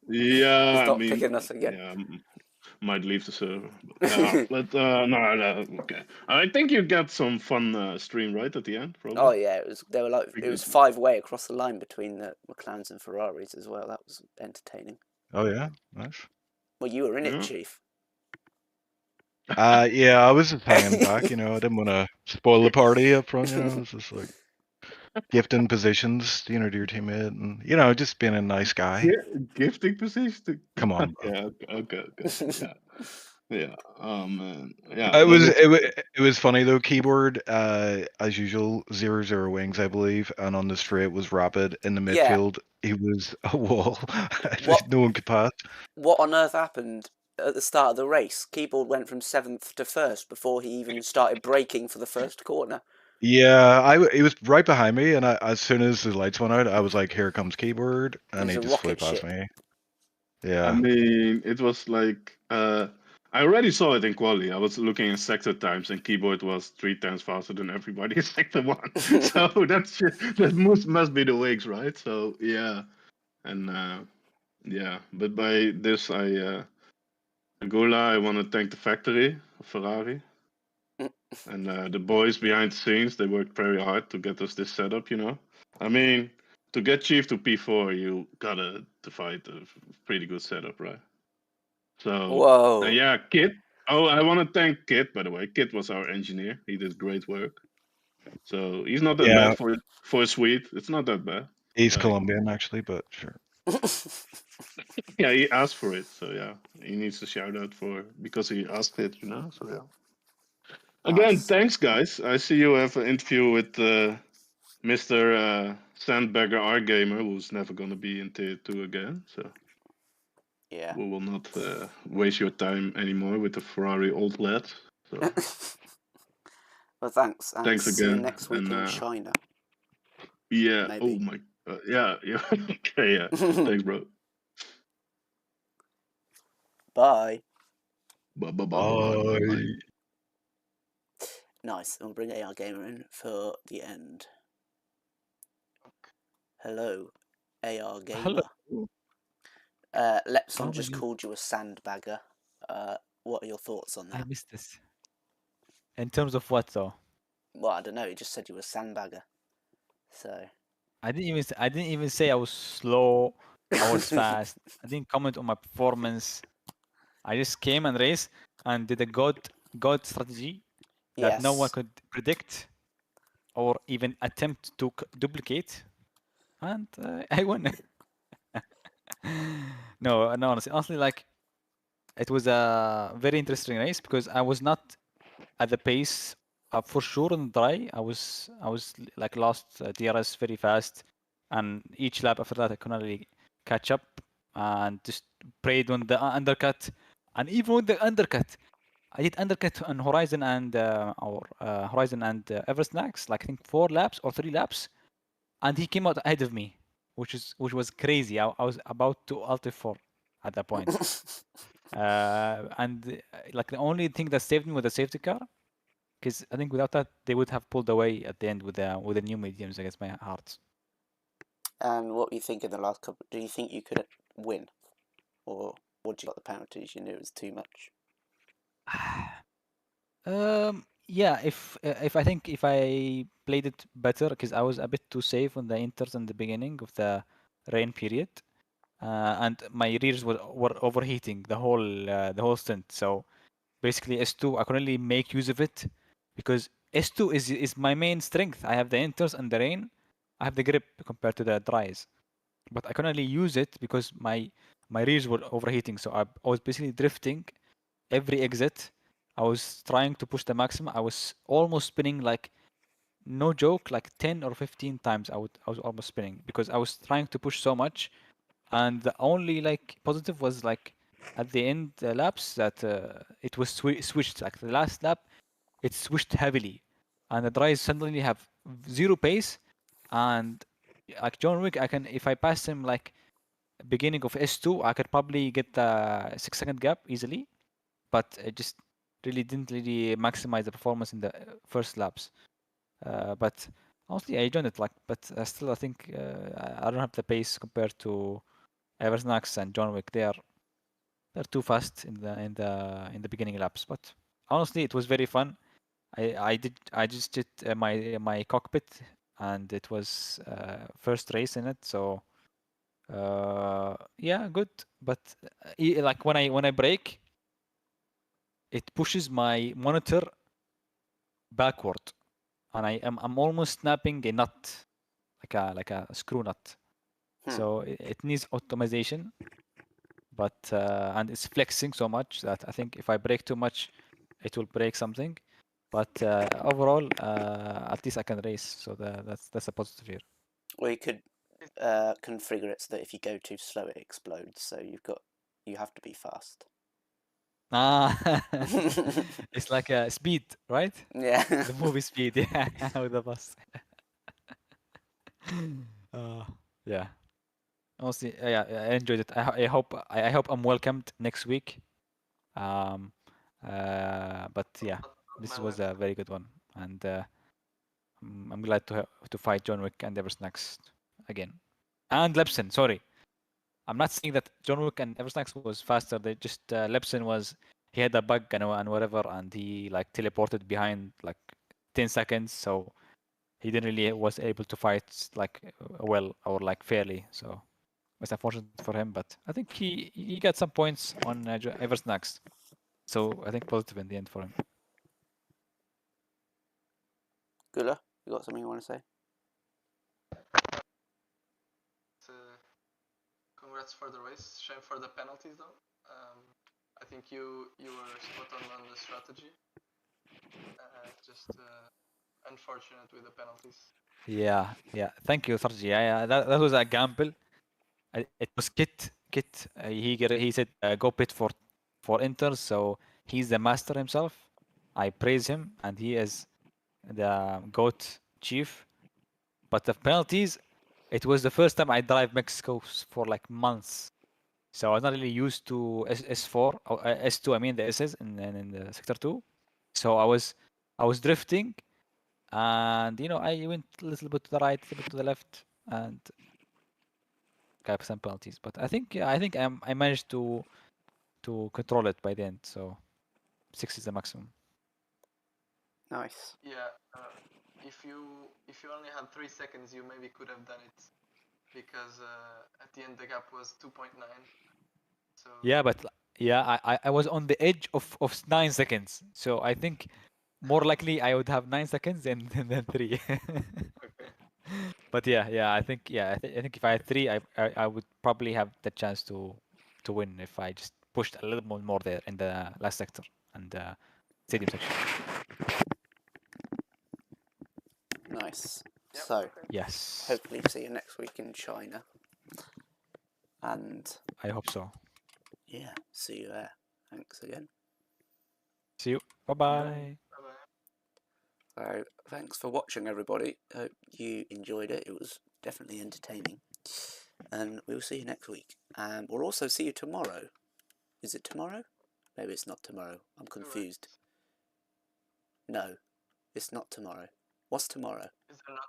He's I not mean, picking us again. yeah, might leave the server. But no, okay. I think you got some fun stream right at the end, probably. Oh yeah, it was 5-way across the line between the McLarens and Ferraris as well. That was entertaining. Oh yeah, nice. Well, you were in it, Yeah. Chief. Yeah, I was just hanging back. You know, I didn't want to spoil the party up front. You know, it was just like gifting positions, you know, to your teammate, and you know, just being a nice guy. Gifting position. Come on, bro. Yeah, okay. Yeah. Oh man. Yeah. It was funny though. Keyboard, as usual, 0-0 wings, I believe, and on the straight was Rapid in the Yeah. midfield. He was a wall. What? No one could pass. What on earth happened at the start of the race? Keyboard went from 7th to 1st before he even started braking for the first corner. Yeah, he was right behind me, and as soon as the lights went out, I was like, "Here comes Keyboard," and He's he a just flew rocket past ship. me. I Yeah. mean, it was like I already saw it in quali. I was looking at sector times, and Keyboard was 3 times faster than everybody in sector 1. So that must be the wigs, right? So yeah, and yeah. But by this, Gola, I want to thank the factory of Ferrari and the boys behind the scenes. They worked very hard to get us this setup. You know, I mean, to get Chief to P4, you gotta fight a pretty good setup, right? So Whoa. yeah, Kit. Oh, I want to thank Kit, by the way. Kit was our engineer. He did great work. So he's not that Yeah. bad for a Swede. It's not that bad. He's Like- Colombian, actually, but sure. Yeah, he asked for it. So yeah, he needs a shout out because he asked it. You know. So yeah. Again, Nice. thanks, guys. I see you have an interview with Mr. Sandbagger R Gamer, who's never gonna be in Tier 2 again. So Yeah. we will not waste your time anymore with the Ferrari old lad. So Well, thanks, and Thanks see you again. next week And in China. yeah. Maybe. Oh my. Yeah. Yeah. Okay. Yeah. Thanks, bro. Bye. Bye. Bye. Bye. Bye. Bye. Bye. Nice. We'll bring AR Gamer in for the end. Hello, AR Gamer. Hello. Lepson Oh, just my called you a sandbagger. What are your thoughts on I that? missed this. In terms of what though? Well, I don't know. He just said you were a sandbagger. So. I didn't even say I was slow. I was fast. I didn't comment on my performance. I just came and raced and did a god strategy that no one Yes. could predict or even attempt to duplicate, and I won. No, honestly, like it was a very interesting race because I was not at the pace for sure on dry. I was like lost DRS very fast, and each lap after that I couldn't really catch up and just prayed on the undercut, and even with the undercut, I did undercut on Horizon and Horizon and Everest Max, like I think 4 laps or 3 laps, and he came out ahead of me, which was crazy. I was about to alt F4 at that point. And like the only thing that saved me was the safety car, because I think without that they would have pulled away at the end with the new mediums against my hearts. And what you think in the last couple? Do you think you could win, or would you got the penalties? You knew it was too much. Yeah, if I think if I played it better, because I was a bit too safe on the inters in the beginning of the rain period, and my rears were overheating the whole stint. So basically S2 I can only make use of it because S2 is my main strength. I have the inters and the rain. I have the grip compared to the dries, but I can only use it because my rears were overheating. So I was basically drifting every exit. I was trying to push the maximum. I was almost spinning, like no joke, like 10 or 15 times. I was almost spinning because I was trying to push so much. And the only like positive was like at the end laps that it was switched. Like the last lap, it switched heavily, and the dries suddenly have zero pace. And like John Wick, I can, if I pass him like beginning of S2, I could probably get the 6-second gap easily, but it just didn't really maximize the performance in the first laps. But honestly, I enjoyed it. Like, but still, I think I don't have the pace compared to Eversnax and John Wick. They're too fast in the beginning laps. But honestly, it was very fun. I just did my cockpit, and it was first race in it. So yeah, good. But like when I brake, it pushes my monitor backward, and I'm almost snapping a nut, like a screw nut. So it needs optimization, but and it's flexing so much that I think if I brake too much, it will break something. But overall, at least I can race, so that's a positive here. Or you could configure it so that if you go too slow, it explodes. So you have to be fast. Ah, it's like a Speed, right? Yeah. The movie Speed, yeah, with the bus. Yeah. Honestly, yeah, I enjoyed it. I hope I'm welcomed next week. But yeah, this was a very good one, and I'm glad to fight John Wick and Eversnax again, and Lepson. Sorry, I'm not saying that John Wick and Eversnax was faster. They just Lepson was, he had a bug and whatever, and he like teleported behind like 10 seconds, so he didn't really was able to fight like well or like fairly. So it's unfortunate for him, but I think he got some points on Eversnax. So I think positive in the end for him. Gula, you got something you want to say? Congrats for the race. Shame for the penalties though. I think you were spot on the strategy. Just unfortunate with the penalties. Yeah. Thank you, Sarji. Yeah. That was a gamble. It was Kit. He said go pit for Inter, so he's the master himself. I praise him, and he is the GOAT chief. But the penalties, it was the first time I drive Mexico for like months. So I was not really used to S4 or S2. I mean the SS in the sector 2. So I was drifting, and you know I went a little bit to the right, a little bit to the left, and got some penalties. But I think I managed to control it by the end. So 6 is the maximum. Nice. Yeah, if you only had 3 seconds, you maybe could have done it, because at the end the gap was 2.9. So Yeah, but yeah, I was on the edge of 9 seconds. So I think more likely I would have 9 seconds than 3. okay. But yeah, I think I think if I had 3, I would probably have the chance to win if I just pushed a little more there in the last sector and stadium section. Nice. Yep, So, okay. Yes, hopefully see you next week in China. And I hope so. yeah, see you there. Thanks again. See you. Bye bye. Bye-bye. So, thanks for watching, everybody. Hope you enjoyed it. It was definitely entertaining. And we'll see you next week. And we'll also see you tomorrow. Is it tomorrow? Maybe it's not tomorrow. I'm confused. No, it's not tomorrow. What's tomorrow? Is there not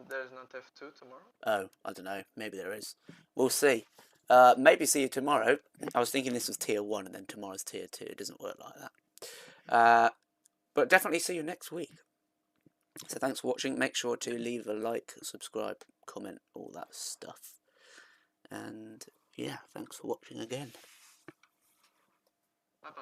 there's not F2 tomorrow? Oh, I don't know. Maybe there is. We'll see. Maybe see you tomorrow. I was thinking this was tier 1 and then tomorrow's tier 2. It doesn't work like that. But definitely see you next week. So thanks for watching. Make sure to leave a like, subscribe, comment, all that stuff. And yeah, thanks for watching again. Bye-bye.